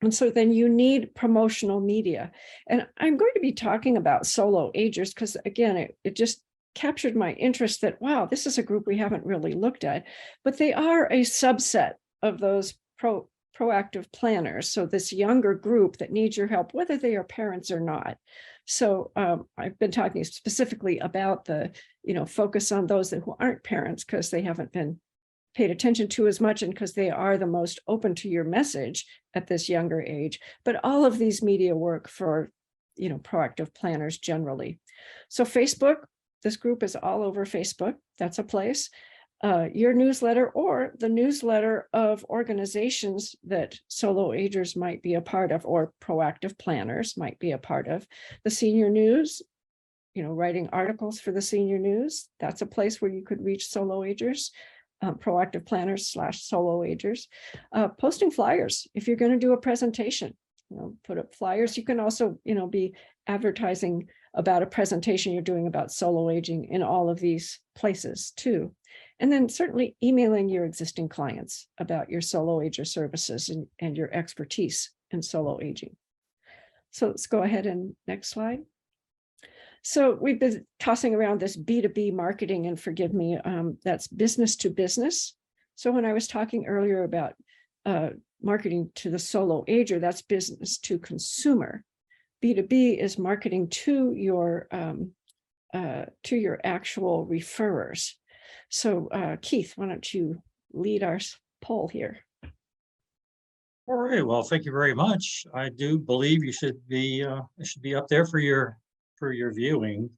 And so then you need promotional media. And I'm going to be talking about solo agers because, again, it just captured my interest that, wow, this is a group we haven't really looked at, but they are a subset of those proactive planners. So this younger group that needs your help, whether they are parents or not. So I've been talking specifically about the, focus on those who aren't parents because they haven't been paid attention to as much, and because they are the most open to your message at this younger age. But all of these media work for, proactive planners generally. So Facebook, this group is all over Facebook. That's a place. Your newsletter, or the newsletter of organizations that solo agers might be a part of, or proactive planners might be a part of. The senior news, writing articles for the senior news. That's a place where you could reach solo agers, proactive planners / solo agers. Posting flyers. If you're going to do a presentation, put up flyers. You can also, be advertising about a presentation you're doing about solo aging in all of these places too. And then certainly emailing your existing clients about your solo ager services and your expertise in solo aging. So let's go ahead and next slide. So we've been tossing around this B2B marketing, and forgive me, that's business to business. So when I was talking earlier about marketing to the solo ager, that's business to consumer. B2B is marketing to your actual referrers. So Keith, why don't you lead our poll here? All right, well, thank you very much. I do believe you should be up there for your viewing.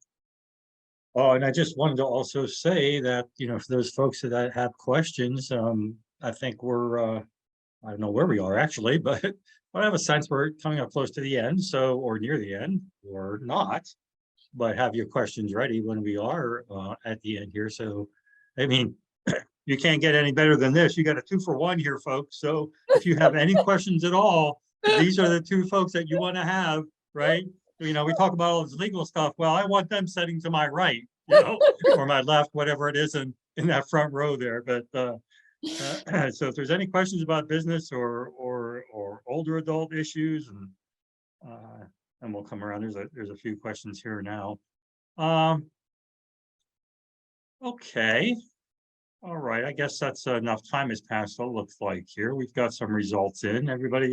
Oh, and I just wanted to also say that, for those folks that have questions, I think we're I don't know where we are actually, but I have a sense we're coming up close to the end, or near the end, or not. But have your questions ready when we are at the end here. So, I mean, you can't get any better than this. You got a 2-for-1 here, folks. So if you have any questions at all, these are the 2 folks that you want to have, right? We talk about all this legal stuff. Well, I want them sitting to my right, or my left, whatever it is in that front row there. But so if there's any questions about business or older adult issues, and we'll come around. There's a few questions here now. Okay. All right. I guess that's enough time has passed. So it looks like here we've got some results in. Everybody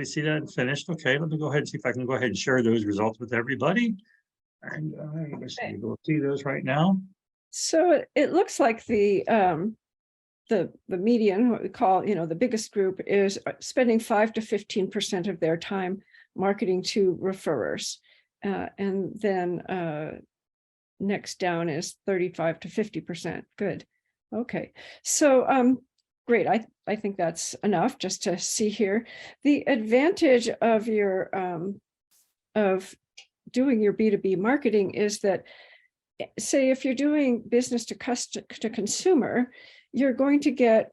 see that and finished? Okay. Let me go ahead and see if I can go ahead and share those results with everybody. And we'll see those right now. So it looks like the median, what we call, the biggest group, is spending 5 to 15% of their time marketing to referrers. And then next down is 35 to 50%. Good. Okay. So great. I think that's enough just to see here. The advantage of your of doing your B2B marketing is that, say, if you're doing business to consumer, you're going to get,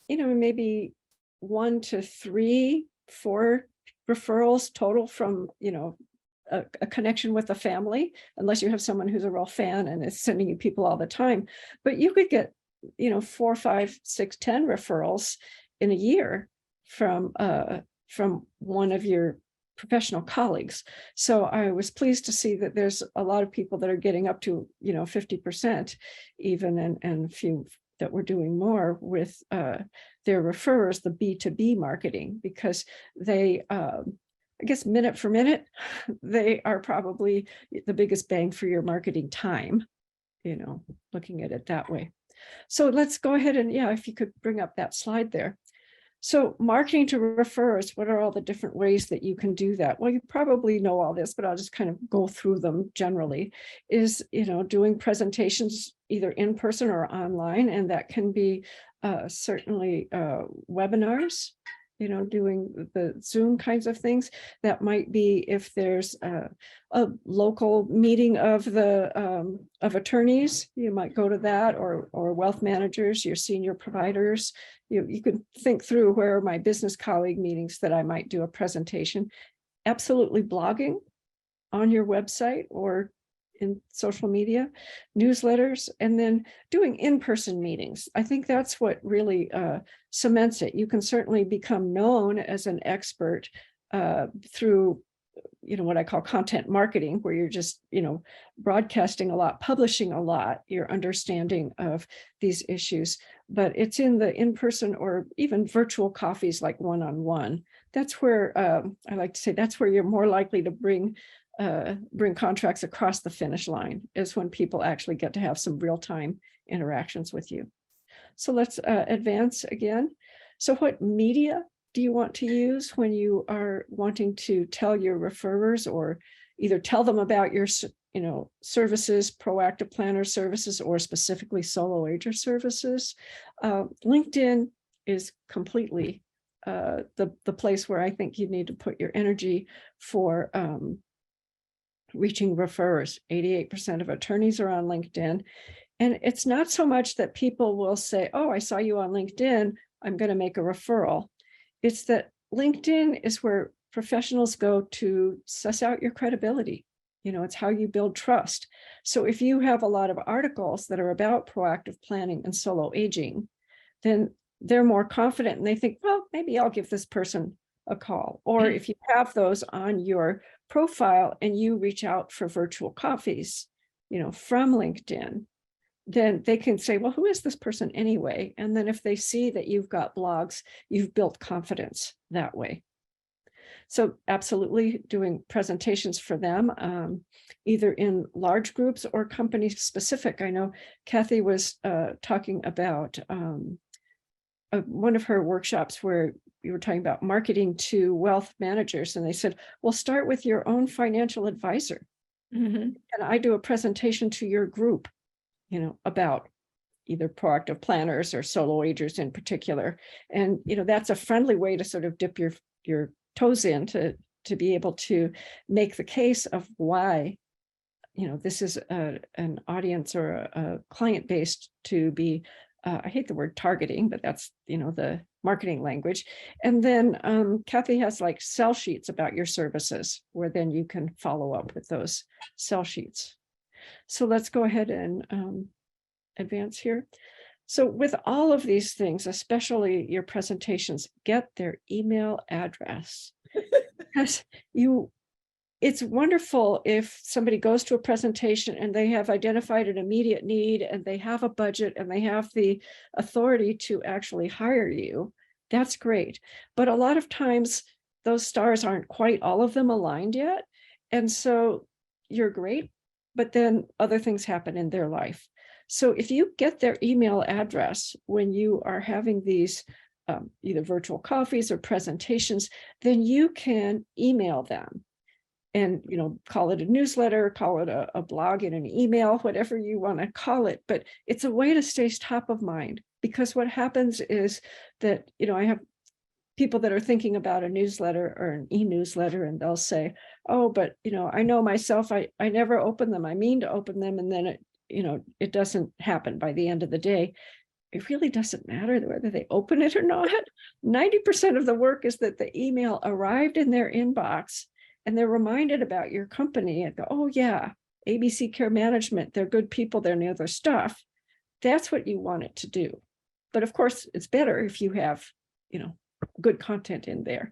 maybe 1 to 3, 4 referrals total from, a connection with a family, unless you have someone who's a real fan and is sending you people all the time. But you could get, 4, 5, 6, 10 referrals in a year from one of your professional colleagues. So I was pleased to see that there's a lot of people that are getting up to, 50% even, and a few that we're doing more with their referrers, the B2B marketing, because they, I guess minute for minute, they are probably the biggest bang for your marketing time, looking at it that way. So let's go ahead and, if you could bring up that slide there. So marketing to referrers, what are all the different ways that you can do that? Well, you probably know all this, but I'll just kind of go through them generally. Is, doing presentations either in person or online, and that can be certainly webinars, doing the Zoom kinds of things. That might be if there's a local meeting of the of attorneys, you might go to that, or wealth managers, your senior providers. You could think through, where are my business colleague meetings that I might do a presentation. Absolutely blogging on your website or in social media, newsletters, and then doing in-person meetings. I think that's what really cements it. You can certainly become known as an expert through, what I call content marketing, where you're just, broadcasting a lot, publishing a lot, your understanding of these issues. But it's in the in-person or even virtual coffees, like one-on-one. That's where I like to say that's where you're more likely to bring contracts across the finish line, is when people actually get to have some real-time interactions with you. So let's advance again. So what media do you want to use when you are wanting to tell your referrers, or either tell them about your services, proactive planner services, or specifically solo ager services? LinkedIn is completely the place where I think you need to put your energy for reaching referrers. 88% of attorneys are on LinkedIn. And it's not so much that people will say, oh, I saw you on LinkedIn, I'm going to make a referral. It's that LinkedIn is where professionals go to suss out your credibility. It's how you build trust. So if you have a lot of articles that are about proactive planning and solo aging, then they're more confident and they think, well, maybe I'll give this person a call. Or if you have those on your profile and you reach out for virtual coffees, from LinkedIn, then they can say, well, who is this person anyway? And then if they see that you've got blogs, you've built confidence that way. So absolutely doing presentations for them, either in large groups or company specific. I know Cathy was talking about one of her workshops where we were talking about marketing to wealth managers. And they said, well, start with your own financial advisor. And I do a presentation to your group, about either proactive planners or solo agers in particular. And, that's a friendly way to sort of dip your toes in to be able to make the case of why, this is an audience or a client based to be, I hate the word targeting, but that's, the marketing language. And then Cathy has like sell sheets about your services, where then you can follow up with those sell sheets. So let's go ahead and advance here. So with all of these things, especially your presentations, get their email address. Because it's wonderful if somebody goes to a presentation and they have identified an immediate need and they have a budget and they have the authority to actually hire you. That's great. But a lot of times those stars aren't quite all of them aligned yet. And so you're great, but then other things happen in their life. So if you get their email address when you are having these either virtual coffees or presentations, then you can email them and, call it a newsletter, call it a blog in an email, whatever you want to call it. But it's a way to stay top of mind, because what happens is that, I have people that are thinking about a newsletter or an e-newsletter, and they'll say, oh, but, I know myself, I never open them. I mean to open them. And then it doesn't happen by the end of the day. It really doesn't matter whether they open it or not. 90% of the work is that the email arrived in their inbox and they're reminded about your company and go, oh yeah, ABC Care Management, they're good people, they're near their stuff. That's what you want it to do. But of course, it's better if you have, good content in there.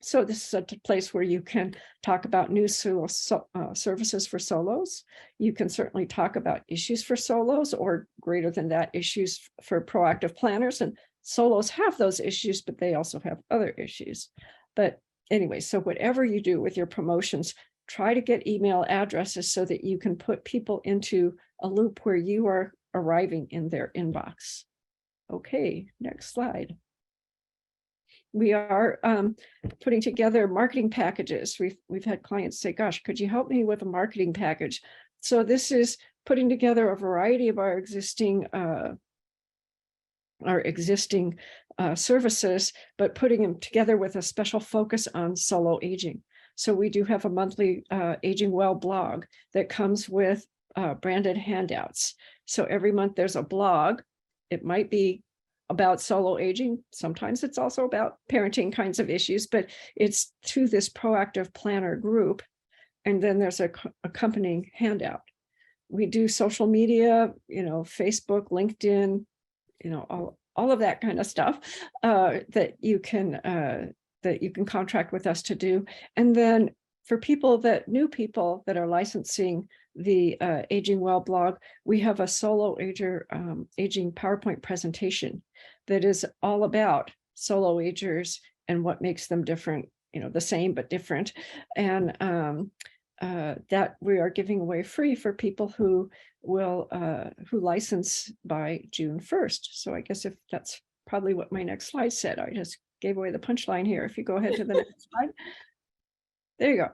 So this is a place where you can talk about new services for solos. You can certainly talk about issues for solos, or greater than that, issues for proactive planners. And solos have those issues, but they also have other issues. But anyway, so whatever you do with your promotions, try to get email addresses so that you can put people into a loop where you are arriving in their inbox. Okay, next slide. We are putting together marketing packages. We've had clients say, gosh, could you help me with a marketing package? So this is putting together a variety of our existing services, but putting them together with a special focus on solo aging. So we do have a monthly Aging Well blog that comes with branded handouts. So every month there's a blog. It might be about solo aging. Sometimes it's also about parenting kinds of issues, but it's to this proactive planner group. And then there's a accompanying handout. We do social media, Facebook, LinkedIn, all of that kind of stuff that you can contract with us to do. And then for new people that are licensing the Aging Well blog, we have a solo aging PowerPoint presentation that is all about solo agers and what makes them different, the same but different. And that we are giving away free for people who will who license by June 1st. So I guess if that's probably what my next slide said, I just gave away the punchline here. If you go ahead to the next slide, there you go.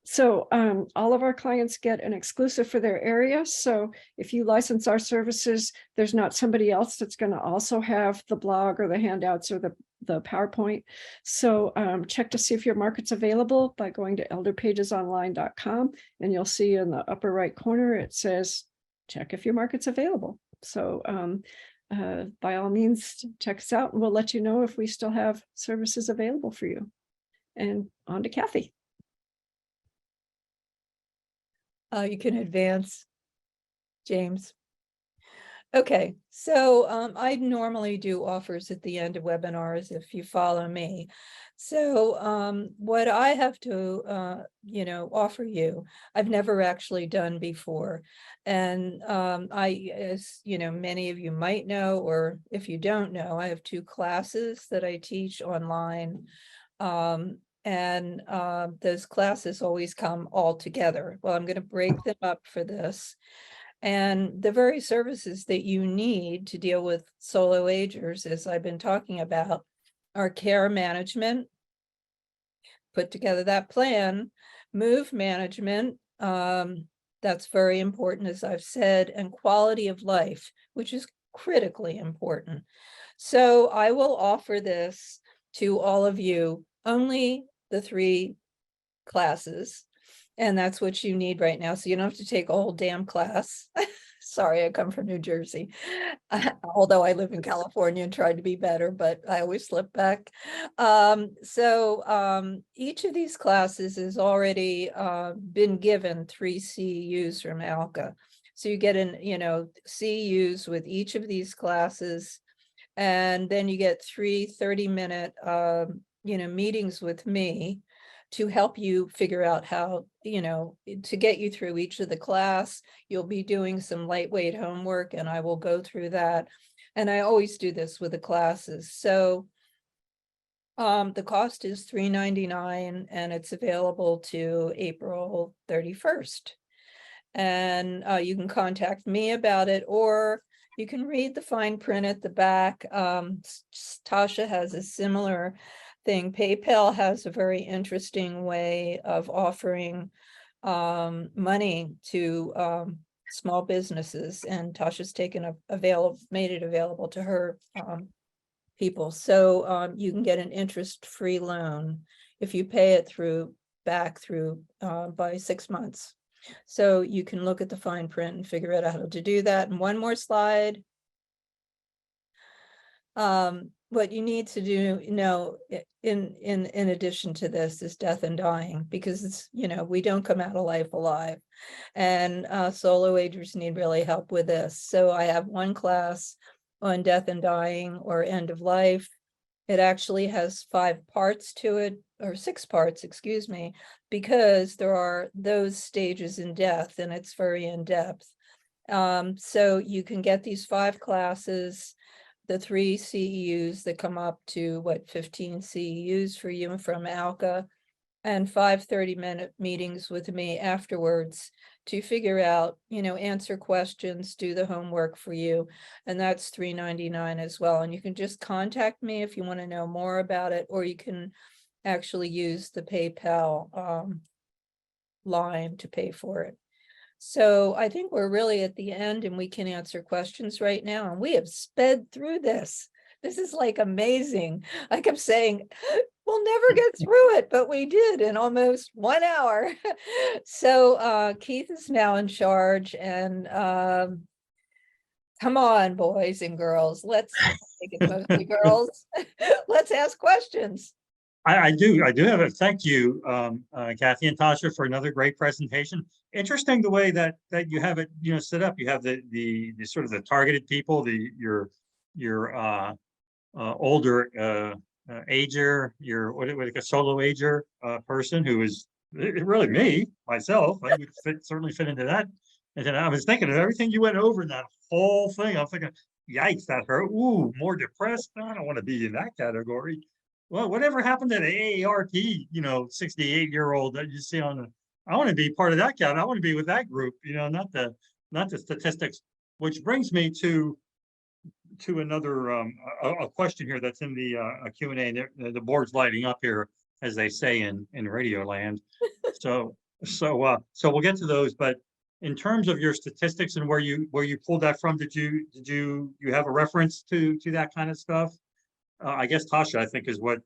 So all of our clients get an exclusive for their area. So if you license our services, there's not somebody else that's going to also have the blog or the handouts or the PowerPoint. So check to see if your market's available by going to elderpagesonline.com, and you'll see in the upper right corner, it says, check if your market's available. So by all means, check us out and we'll let you know if we still have services available for you. And on to Cathy. You can advance, James. Okay, so I normally do offers at the end of webinars if you follow me. So what I have to, offer you, I've never actually done before. And as many of you might know, or if you don't know, I have 2 classes that I teach online. And those classes always come all together. Well, I'm going to break them up for this. And the very services that you need to deal with solo agers, as I've been talking about, are care management, put together that plan, move management, that's very important, as I've said, and quality of life, which is critically important. So I will offer this to all of you, only the 3 classes, and that's what you need right now. So you don't have to take a whole damn class. Sorry, I come from New Jersey, although I live in California and tried to be better, but I always slip back. Each of these classes has already been given 3 CEUs from ALCA. So you get CEUs with each of these classes, and then you get 3 30-minute meetings with me to help you figure out how, to get you through each of the class. You'll be doing some lightweight homework, and I will go through that. And I always do this with the classes. So the cost is $3.99, and it's available to April 31st. And you can contact me about it, or you can read the fine print at the back. Tasha has a similar thing. PayPal has a very interesting way of offering money to small businesses, and Tasha's made it available to her people. So you can get an interest-free loan if you pay it back through by 6 months. So you can look at the fine print and figure out how to do that. And one more slide. What you need to do, in addition to this, is death and dying, because it's, we don't come out of life alive, and solo agers need really help with this. So I have 1 class on death and dying, or end of life. It actually has 5 parts to it, or 6 parts, excuse me, because there are those stages in death, and it's very in depth. So you can get these 5 classes, the 3 CEUs that come up to 15 CEUs for you from ALCA, and 5 30-minute meetings with me afterwards to figure out, answer questions, do the homework for you. And that's $3.99 as well. And you can just contact me if you want to know more about it, or you can actually use the PayPal line to pay for it. So I think we're really at the end, and we can answer questions right now. And we have sped through this. This is like amazing. I kept saying, we'll never get through it, but we did in almost 1 hour. So Keith is now in charge, and come on, boys and girls, let's make it mostly girls. Let's ask questions. I do have a thank you, Cathy and Tasha, for another great presentation. Interesting the way that you have it, set up. You have the sort of the targeted people, your older ager, your a solo ager person who is really myself. I would certainly fit into that. And then I was thinking of everything you went over in that whole thing. I'm thinking, yikes, that hurt. Ooh, more depressed. I don't want to be in that category. Well, whatever happened to the AARP, 68-year-old that you see on I want to be part of that count. I want to be with that group, not the statistics, which brings me to another a question here that's in the Q&A, and the board's lighting up here, as they say in radio land. So we'll get to those, but in terms of your statistics and where you pulled that from, did you have a reference to that kind of stuff? I guess Tasha, I think, is what.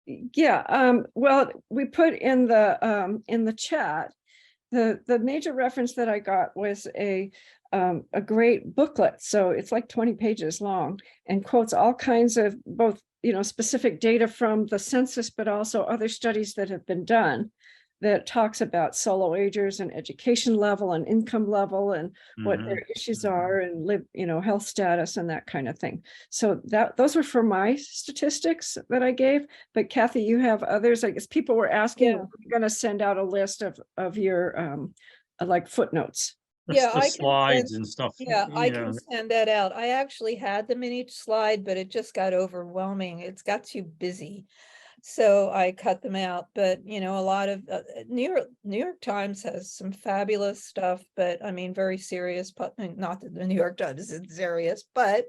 Yeah, well, we put in the chat, the major reference that I got was a great booklet. So it's like 20 pages long and quotes all kinds of both, specific data from the census, but also other studies that have been done that talks about solo agers and education level and income level and what their issues are and health status and that kind of thing. So those were for my statistics that I gave. But Cathy, you have others. I guess people were asking, Yeah. we're going to send out a list of your like footnotes. Yeah, the I can slides send, and stuff. yeah, I can send that out. I actually had them in each slide, but it just got overwhelming. It's got too busy. So I cut them out, but a lot of New York Times has some fabulous stuff, but I mean, very serious, not that the New York Times is serious, but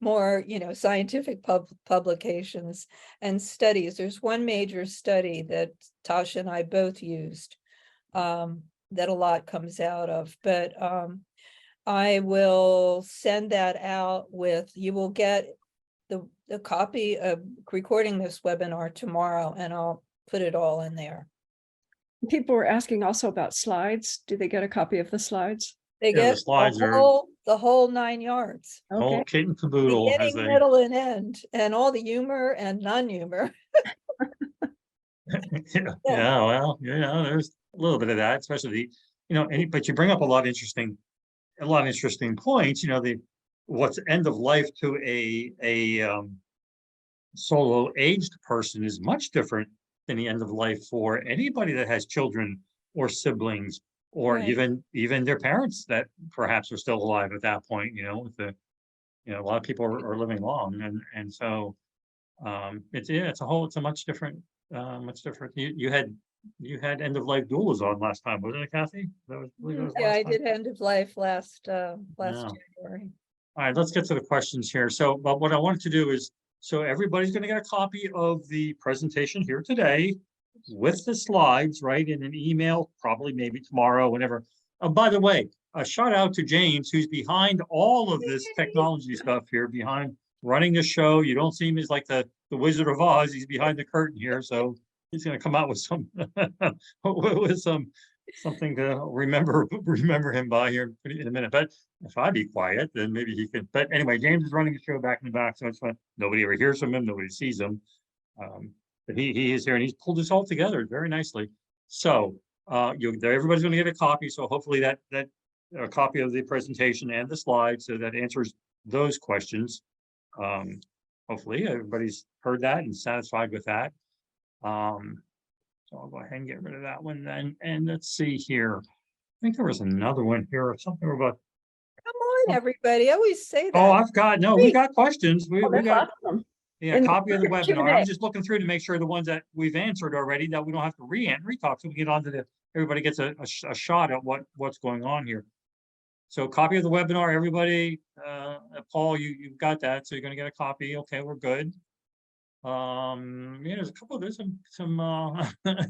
more, scientific publications and studies. There's one major study that Tasha and I both used, that a lot comes out of, but I will send that out you will get the copy of recording this webinar tomorrow, and I'll put it all in there. People were asking also about slides. Do they get a copy of the slides? They get the slides the whole 9 yards. Whole Okay. kit and caboodle, Beginning, middle, and end, and all the humor and non-humor. yeah, well, there's a little bit of that, especially but you bring up a lot of interesting points. What's end of life to a solo aged person is much different than the end of life for anybody that has children or siblings, or Right. even their parents that perhaps are still alive at that point. With a lot of people are living long, and so it's a much different. You had end of life doulas on last time, wasn't it, Cathy? That was Yeah, last I time. did end of life last Yeah. January. All right, let's get to the questions here. So, but what I wanted to do is, so everybody's going to get a copy of the presentation here today with the slides, right, in an email, probably maybe tomorrow, whenever. By the way, a shout out to James, who's behind all of this technology stuff here, behind running the show. You don't see him as like the Wizard of Oz. He's behind the curtain here, so he's going to come out with some with something to remember him by here in a minute. But if I be quiet, then maybe he could. But anyway, James is running the show back in the back, so it's fun. Nobody ever hears from him. Nobody sees him. But he is here, and he's pulled this all together very nicely. So everybody's going to get a copy. So hopefully that a copy of the presentation and the slides, so that answers those questions. Hopefully everybody's heard that and satisfied with that. So I'll go ahead and get rid of that one then. And let's see here. I think there was another one here or something about. Come on, everybody. I always say that. Oh, we got questions. We got awesome. a copy of the webinar. Q&A. I'm just looking through to make sure the ones that we've answered already, that we don't have to re-talk, so we get on to everybody gets a shot at what's going on here. So copy of the webinar, everybody. Paul, you've got that, so you're going to get a copy. Okay, we're good. There's a couple. There's some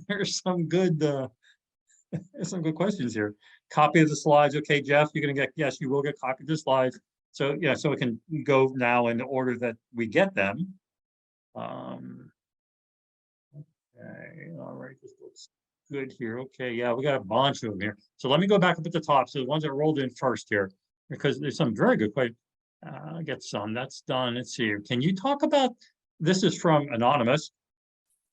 there's some good there's some good questions here. Copy of the slides. Okay, Jeff, you're gonna get, yes, you will get a copy of the slides. So yeah, so it can go now in the order that we get them. Okay, all right, this looks good here. Okay, yeah, we got a bunch of them here. So let me go back up at the top. So the ones that rolled in first here, because there's some very good questions. I'll get some. That's done. Let's see here. Can you talk about, this is from Anonymous.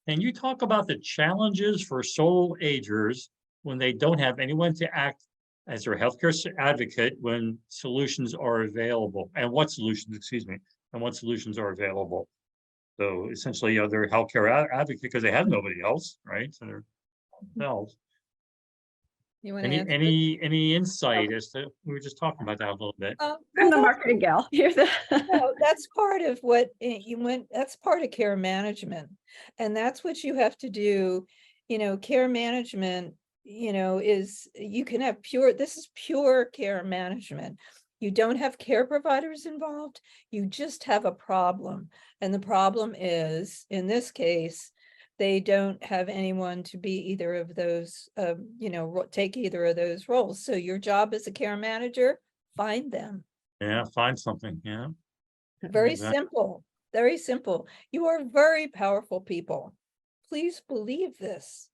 Can you talk about the challenges for sole agers when they don't have anyone to act as their healthcare advocate when solutions are available? And what solutions, and what solutions are available? So essentially, they're a healthcare advocate because they have nobody else, right? So they're themselves. You want to answer? Any insight as to, we were just talking about that a little bit. I'm the marketing gal. No, that's part of what that's part of care management. And that's what you have to do care management, you can have this is pure care management. You don't have care providers involved. You just have a problem. And the problem is, in this case, they don't have anyone to be either of those, take either of those roles. So your job as a care manager, find them. Yeah, find something. Yeah. Very Exactly. simple, very simple. You are very powerful people. Please believe this.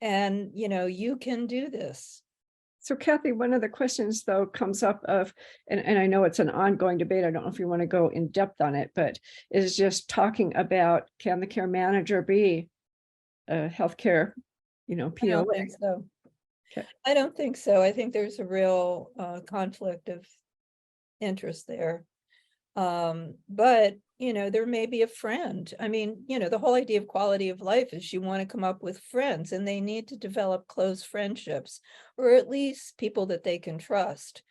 And, you can do this. So Cathy, one of the questions though comes up of, and I know it's an ongoing debate, I don't know if you want to go in depth on it, but is just talking about, can the care manager be a healthcare, POA? I don't think so. Okay. I don't think so. I think there's a real conflict of interest there. But there may be a friend. I mean, the whole idea of quality of life is you want to come up with friends, and they need to develop close friendships, or at least people that they can trust.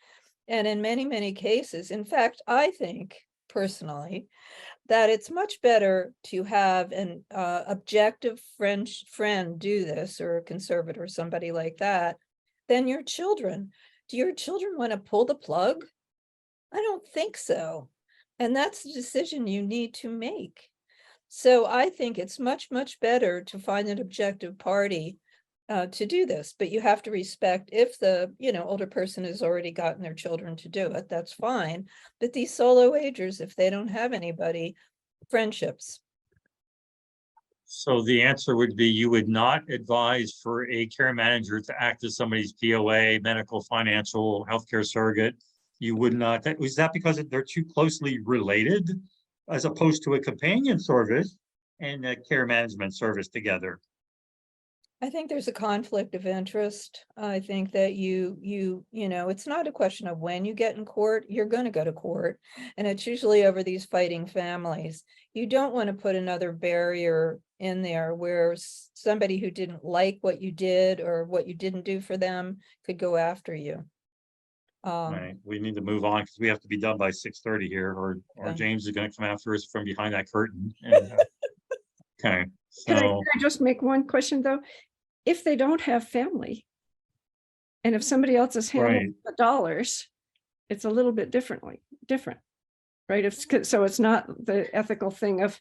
And in many, many cases, in fact, I think personally that it's much better to have an objective friend do this, or a conservator, somebody like that, than your children. Do your children want to pull the plug? I don't think so. And that's the decision you need to make. So I think it's much, much better to find an objective party to do this, but you have to respect if the, older person has already gotten their children to do it, that's fine. But these solo agers, if they don't have anybody, friendships. So the answer would be, you would not advise for a care manager to act as somebody's POA, medical, financial, healthcare surrogate. You would not. Was that because they're too closely related, as opposed to a companion service and a care management service together? I think there's a conflict of interest. I think that it's not a question of when you get in court, you're going to go to court. And it's usually over these fighting families. You don't want to put another barrier in there where somebody who didn't like what you did or what you didn't do for them could go after you. Right. We need to move on because we have to be done by 6:30 here, or Okay. James is going to come after us from behind that curtain. And, okay. Can I So just make one question though? If they don't have family, and if somebody else is handling the dollars, it's a little bit different, right? So it's not the ethical thing of,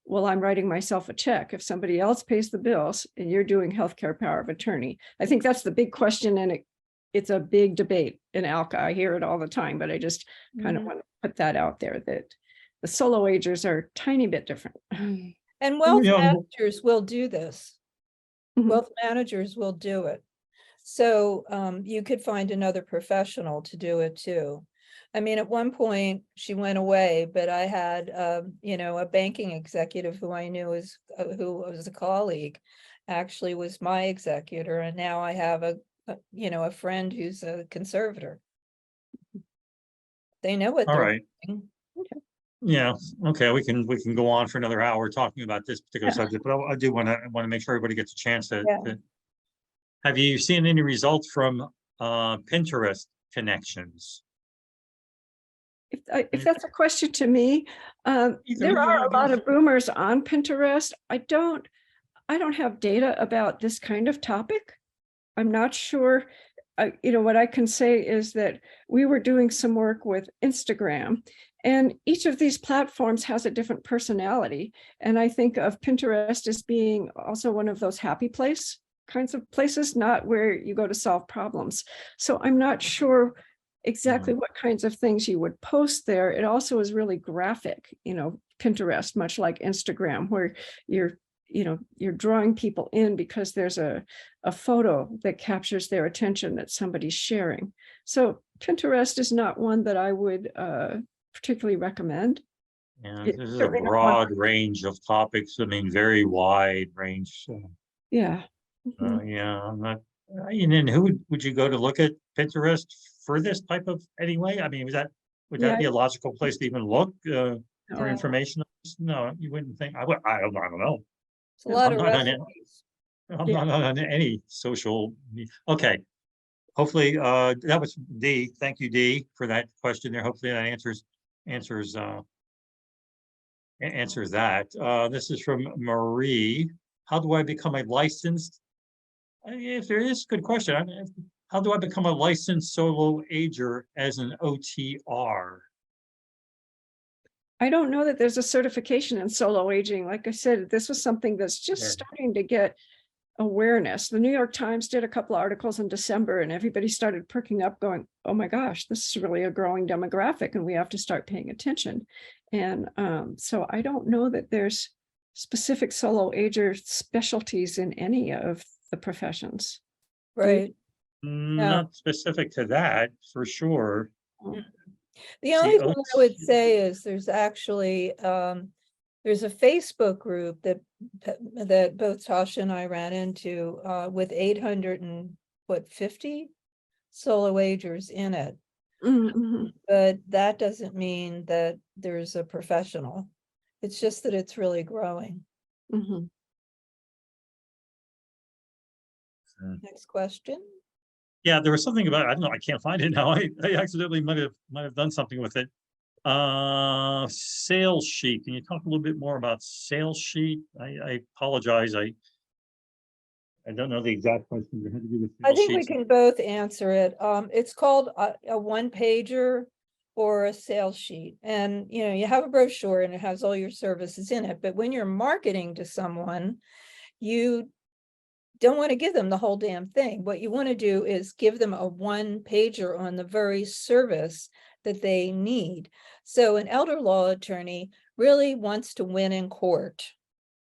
well, I'm writing myself a check. If somebody else pays the bills and you're doing healthcare power of attorney, I think that's the big question, and it's a big debate in ALCA. I hear it all the time, but I just kind of want to put that out there, that the solo agers are a tiny bit different. And wealth managers will do this. Wealth managers will do it. So you could find another professional to do it too. I mean, at one point she went away, but I had, a banking executive who I knew who was a colleague, actually was my executor. And now I have a friend who's a conservator. They know what they're doing. Okay. Yeah, okay, we can go on for another hour talking about this particular subject, but I do want to make sure everybody gets a chance to. Have you seen any results from Pinterest connections? If that's a question to me, there are a lot of boomers on Pinterest. I don't have data about this kind of topic. I'm not sure. What I can say is that we were doing some work with Instagram, and each of these platforms has a different personality. And I think of Pinterest as being also one of those happy place kinds of places, not where you go to solve problems. So I'm not sure exactly what kinds of things you would post there. It also is really graphic, Pinterest, much like Instagram, where you're drawing people in because there's a photo that captures their attention that somebody's sharing. So Pinterest is not one that I would particularly recommend. Yeah, this is a broad range of topics. I mean, very wide range. Yeah. Yeah, I'm not. And then who would you go to look at Pinterest for this type of anyway? I mean, would that be a logical place to even look for information? No, you wouldn't think. I don't know. It's a lot of I'm not on any social. Okay. Hopefully, that was D. Thank you, D, for that question there. Hopefully that answers that. This is from Marie. how do I become a licensed? If there is, good question. How do I become a licensed solo ager as an OTR? I don't know that there's a certification in solo aging. Like I said, this was something that's just Yeah. starting to get awareness. The New York Times did a couple of articles in December, and everybody started perking up going, oh my gosh, this is really a growing demographic and we have to start paying attention. And so I don't know that there's specific solo ager specialties in any of the professions. Right. Not specific to that, for sure. The See, only thing I would say is there's actually there's a Facebook group that both Tasha and I ran into with 850 solo agers in it. Mhm. But that doesn't mean that there's a professional. It's just that it's really growing. Mhm. Next question. Yeah, there was something about, I don't know, I can't find it now. I accidentally might have done something with it. Sales sheet. Can you talk a little bit more about sales sheet? I apologize. I don't know the exact question. It had to do with I sales think we sheets. can both answer it. It's called a one pager or a sales sheet. And, you know, you have a brochure and it has all your services in it. But when you're marketing to someone, you don't want to give them the whole damn thing. What you want to do is give them a one pager on the very service that they need. So an elder law attorney really wants to win in court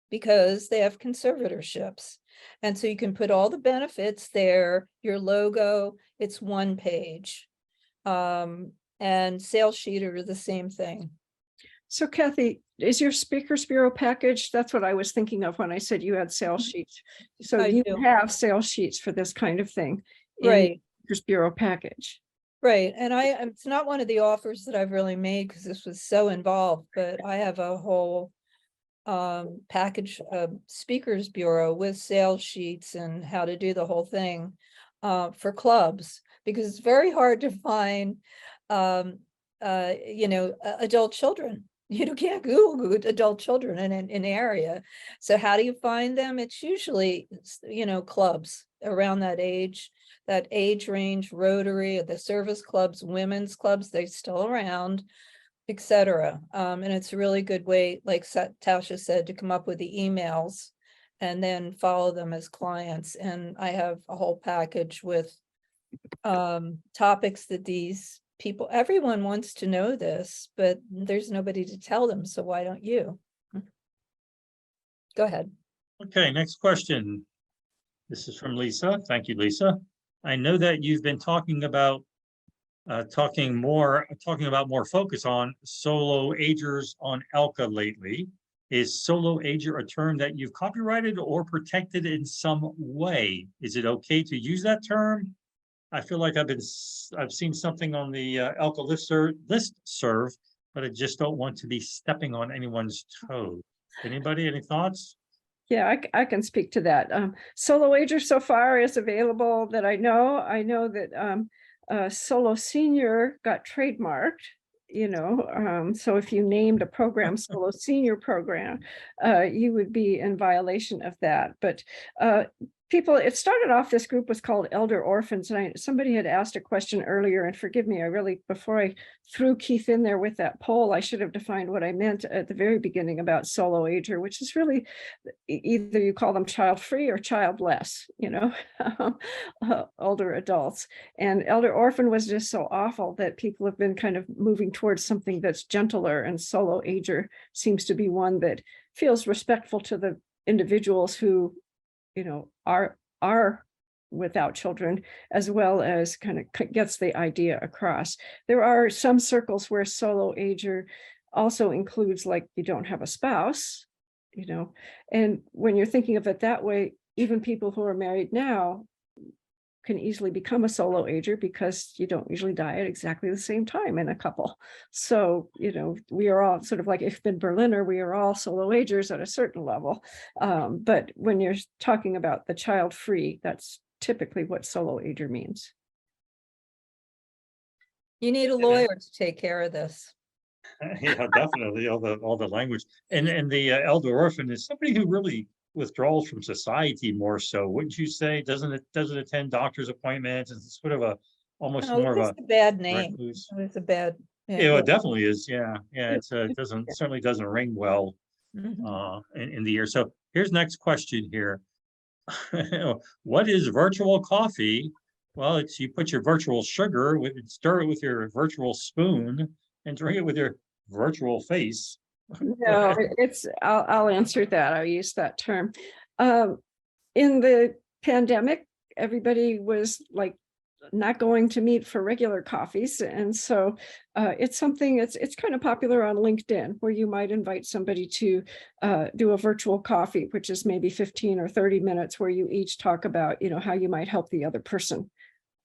because they have conservatorships. And so you can put all the benefits there, your logo, it's one page. And sales sheet are the same thing. So Cathy, is your Speakers Bureau package? That's what I was thinking of when I said you had sales sheets. So I you do. have sales sheets for this kind of thing in Right. Speakers Bureau package. Right. And it's not one of the offers that I've really made because this was so involved, but I have a whole package Speakers Bureau with sales sheets and how to do the whole thing for clubs, because it's very hard to find you know, adult children. You can't Google adult children in an area. So how do you find them? It's usually, you know, clubs around that age range, Rotary, the service clubs, women's clubs, they're still around, etc. And it's a really good way, like Tasha said, to come up with the emails and then follow them as clients. And I have a whole package with topics that these people, everyone wants to know this, but there's nobody to tell them. So why don't you? Go ahead. Okay, next question. This is from Lisa. Thank you, Lisa. I know that you've been talking about talking about more focus on solo agers on ELCA lately. Is solo ager a term that you've copyrighted or protected in some way? Is it okay to use that term? I feel like I've seen something on the ELCA listserv, but I just don't want to be stepping on anyone's toes. Anybody, any thoughts? Yeah, I can speak to that. Solo ager so far is available that I know. I know that Solo Senior got trademarked, you know, so if you named a program Solo Senior program, you would be in violation of that. But people, it started off, this group was called Elder Orphans, and somebody had asked a question earlier, and forgive me, I really, before I threw Keith in there with that poll, I should have defined what I meant at the very beginning about solo ager, which is really either you call them child free or childless, you know, older adults. And elder orphan was just so awful that people have been kind of moving towards something that's gentler, and solo ager seems to be one that feels respectful to the individuals who, you know, are without children, as well as kind of gets the idea across. There are some circles where solo ager also includes, like, you don't have a spouse, you know, and when you're thinking of it that way, even people who are married now can easily become a solo ager because you don't usually die at exactly the same time in a couple. So, you know, we are all sort of like, if in Berliner, we are all solo agers at a certain level. But when you're talking about the child free, that's typically what solo ager means. You need a lawyer to take care of this. Yeah, definitely all the language, and the elder orphan is somebody who really withdrawals from society more so, wouldn't you say? Doesn't attend doctor's appointments. It's sort of a almost No, more of it's a a bad name. recluse. It's a bad. Yeah, it definitely is. Yeah, yeah. It's it doesn't certainly doesn't ring well Mhm. in the ear. So here's next question here. What is virtual coffee? Well, it's you put your virtual sugar with stir it with your virtual spoon and drink it with your virtual face. Go No, ahead. I'll answer that. I'll use that term. Um, in the pandemic, everybody was like not going to meet for regular coffees. And so it's something it's kind of popular on LinkedIn, where you might invite somebody to do a virtual coffee, which is maybe 15 or 30 minutes, where you each talk about, how you might help the other person.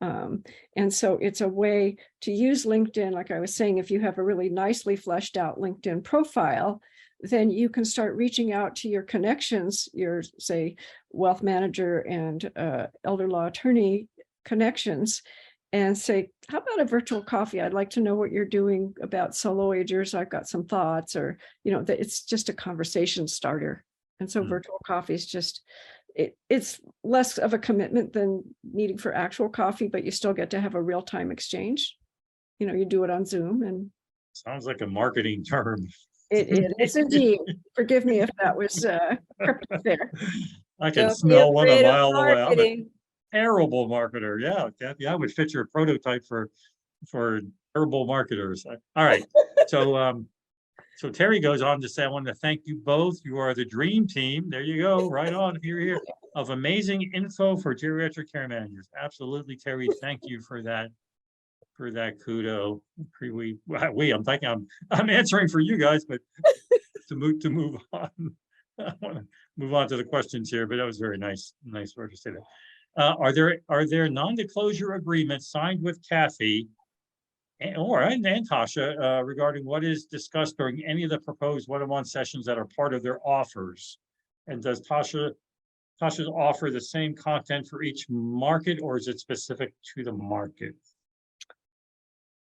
And so it's a way to use LinkedIn. Like I was saying, if you have a really nicely fleshed out LinkedIn profile, then you can start reaching out to your connections, your, say, wealth manager and elder law attorney connections, and say, how about a virtual coffee? I'd like to know what you're doing about solo agers. I've got some thoughts, or, that it's just a conversation starter. And so virtual coffee is just, it's less of a commitment than needing for actual coffee, but you still get to have a real-time exchange. You do it on Zoom, and Sounds like a marketing term. it is indeed. Forgive me if that was cryptic there. I can Don't be smell one a afraid of mile away. I'm a marketing. terrible marketer. Yeah, Kathy, I would fit your prototype for terrible marketers. All right. So so Terry goes on to say, I want to thank you both. You are the dream team. There you go. Right on. Here of amazing info for geriatric care managers. Absolutely, Terry. Thank you for that kudo. I'm thinking I'm answering for you guys, but to move on. I want to move on to the questions here, but that was very nice word to say that. Are there non-disclosure agreements signed with Cathy and Tasha regarding what is discussed during any of the proposed one-on-one sessions that are part of their offers? And does Tasha's offer the same content for each market, or is it specific to the market?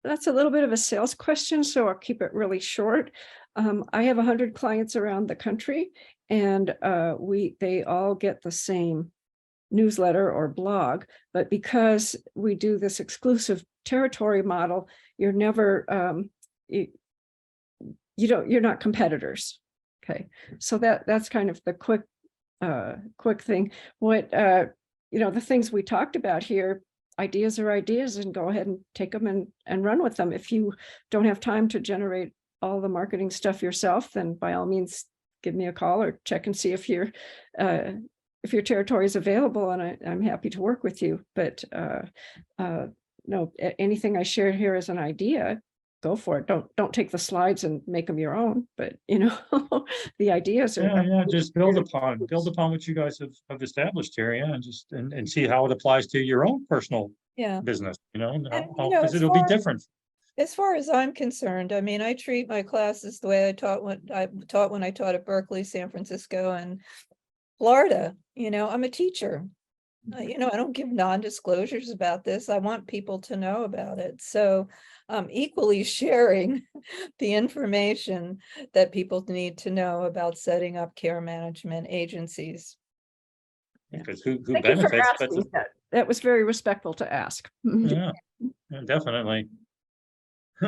That's a little bit of a sales question, so I'll keep it really short. I have 100 clients around the country, and they all get the same newsletter or blog, but because we do this exclusive territory model, you're never you're not competitors. Okay, so that's kind of the quick thing. What the things we talked about here, ideas are ideas, and go ahead and take them and run with them. If you don't have time to generate all the marketing stuff yourself, then by all means give me a call or check and see if your territory is available, and I'm happy to work with you. But no, anything I shared here as an idea, go for it. Don't take the slides and make them your own, but the ideas are just build upon what you guys have established here, and just and see how it applies to your own personal business, And, because it'll be different. As far as I'm concerned, I mean, I treat my classes the way I taught when I taught at Berkeley, San Francisco, and Florida. I'm a teacher. I don't give non-disclosures about this. I want people to know about it. So I'm equally sharing the information that people need to know about setting up care management agencies. Because who Thank you for benefits? asking that. That was very respectful to ask. Yeah, definitely.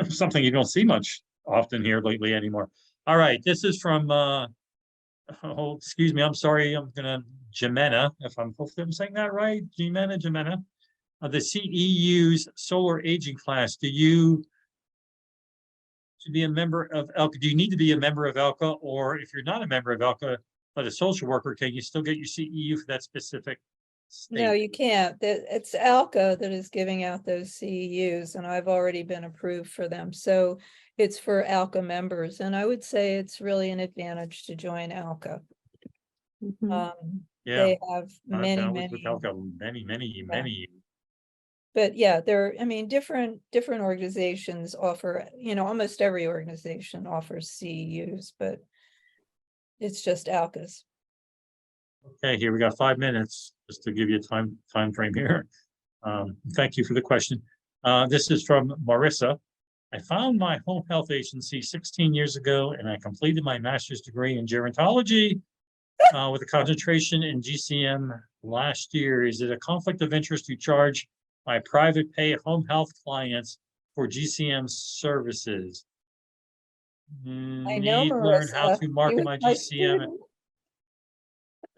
Something you don't see much often here lately anymore. All right, this is from oh, excuse me, I'm sorry, Jimena, hopefully I'm saying that right. Jimena. The CEU's solar aging class. Do you be a member of ELCA? Do you need to be a member of ELCA, or if you're not a member of ELCA, but a social worker, can you still get your CEU for that specific state? No, you can't. It's ALCA that is giving out those CEUs, and I've already been approved for them. So it's for ALCA members, and I would say it's really an advantage to join ALCA. They have many. But yeah, different organizations offer, almost every organization offers CEUs, but it's just ALCAs. Okay, here we got 5 minutes just to give you a time frame here. Thank you for the question. This is from Marissa. I found my home health agency 16 years ago, and I completed my master's degree in gerontology with a concentration in GCM last year. Is it a conflict of interest to charge my private pay home health clients for GCM services? I know Need learn how Marissa. to She market was my my GCM. student.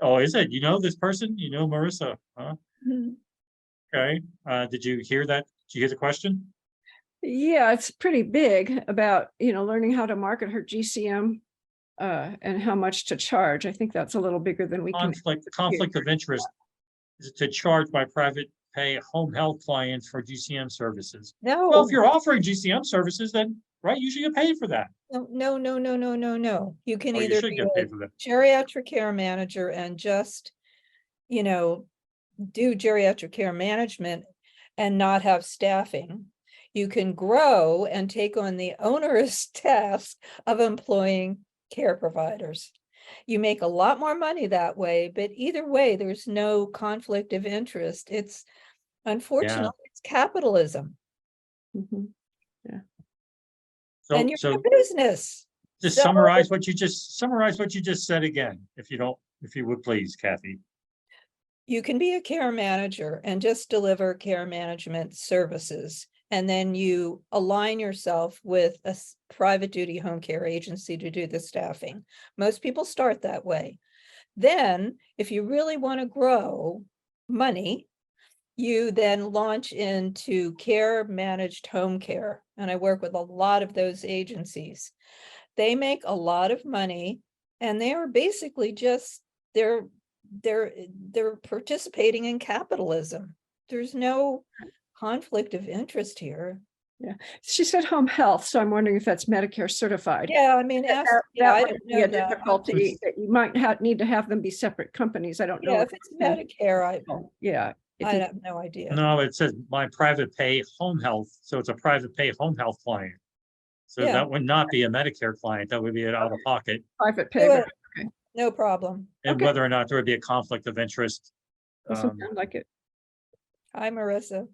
Oh, is it? You know this person? You know Marissa, huh? Mhm. Okay. Did you hear that? Did you hear the question? Yeah, it's pretty big about, learning how to market her GCM and how much to charge. I think that's a little bigger than we can. Conflict of interest is to charge my private pay home health clients for GCM services. Well, No, if you're offering GCM services, then right, you should get paid for that. no. You can Or you either should be get a paid for that. geriatric care manager and just, you know, do geriatric care management and not have staffing. You can grow and take on the onerous task of employing care providers. You make a lot more money that way, but either way, there's no conflict of interest. It's unfortunately, it's capitalism. Mhm. So, And you're so a business. just So summarize what you just said again, if you would please, Kathy. you can be a care manager and just deliver care management services. And then you align yourself with a private duty home care agency to do the staffing. Most people start that way. Then, if you really want to grow money, you then launch into care managed home care. And I work with a lot of those agencies. They make a lot of money and they are basically just, they're participating in capitalism. There's no conflict of interest here. Yeah, she said home health, so I'm wondering if that's Medicare certified. Yeah, I mean, That, yeah, I might don't be a know that. difficulty that you might need to have them be separate companies. I don't know. Yeah, if it's Medicare, Yeah. I have no idea. No, it says my private pay home health, so it's a private pay home health client. So Yeah. that would not be a Medicare client, that would be an out of pocket. Private Do pay. it. Okay. No problem. And Okay. whether or not there would be a conflict of interest. Doesn't sound like it. Hi, Marissa.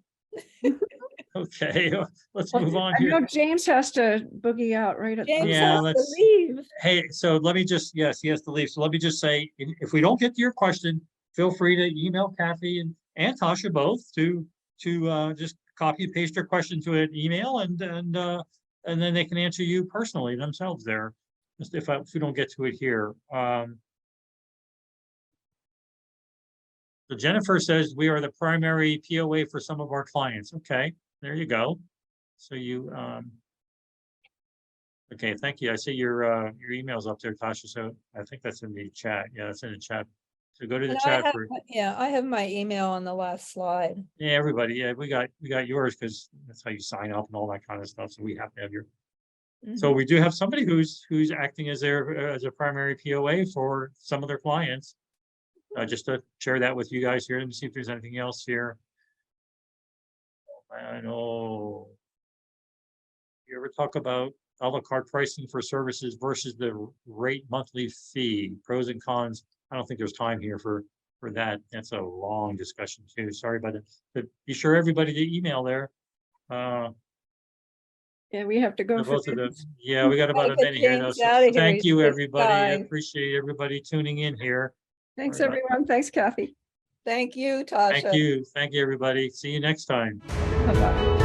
Okay, let's move on I know here. James has to boogie out right at. James Yeah, has to leave. Hey, so let me just, yes, he has to leave. So let me just say, if we don't get to your question, feel free to email Kathy and Tasha both to just copy and paste your question to an email and then they can answer you personally themselves there. Just if we don't get to it here. So Jennifer says we are the primary POA for some of our clients. Okay, there you go. So you okay, thank you. I see your email's up there, Tasha. So I think that's in the chat. Yeah, that's in the chat. So go to the And chat I have my email on the last slide. yeah, everybody. Yeah, we got yours because that's how you sign up and all that kind of stuff. So we have to have your. So we do have somebody who's acting as a primary POA for some of their clients. Just to share that with you guys here. Let me see if there's anything else here. I know. You ever talk about a la carte pricing for services versus the rate monthly fee, pros and cons? I don't think there's time here for that. That's a long discussion too. Sorry about it. But be sure everybody to email there. Yeah, we have to go for Both of them. Yeah, we got about a minute here though. So thank you, everybody. I appreciate everybody tuning in here. Thanks, everyone. Thanks, Kathy. Thank you, Tasha. Thank you, everybody. See you next time. Bye-bye.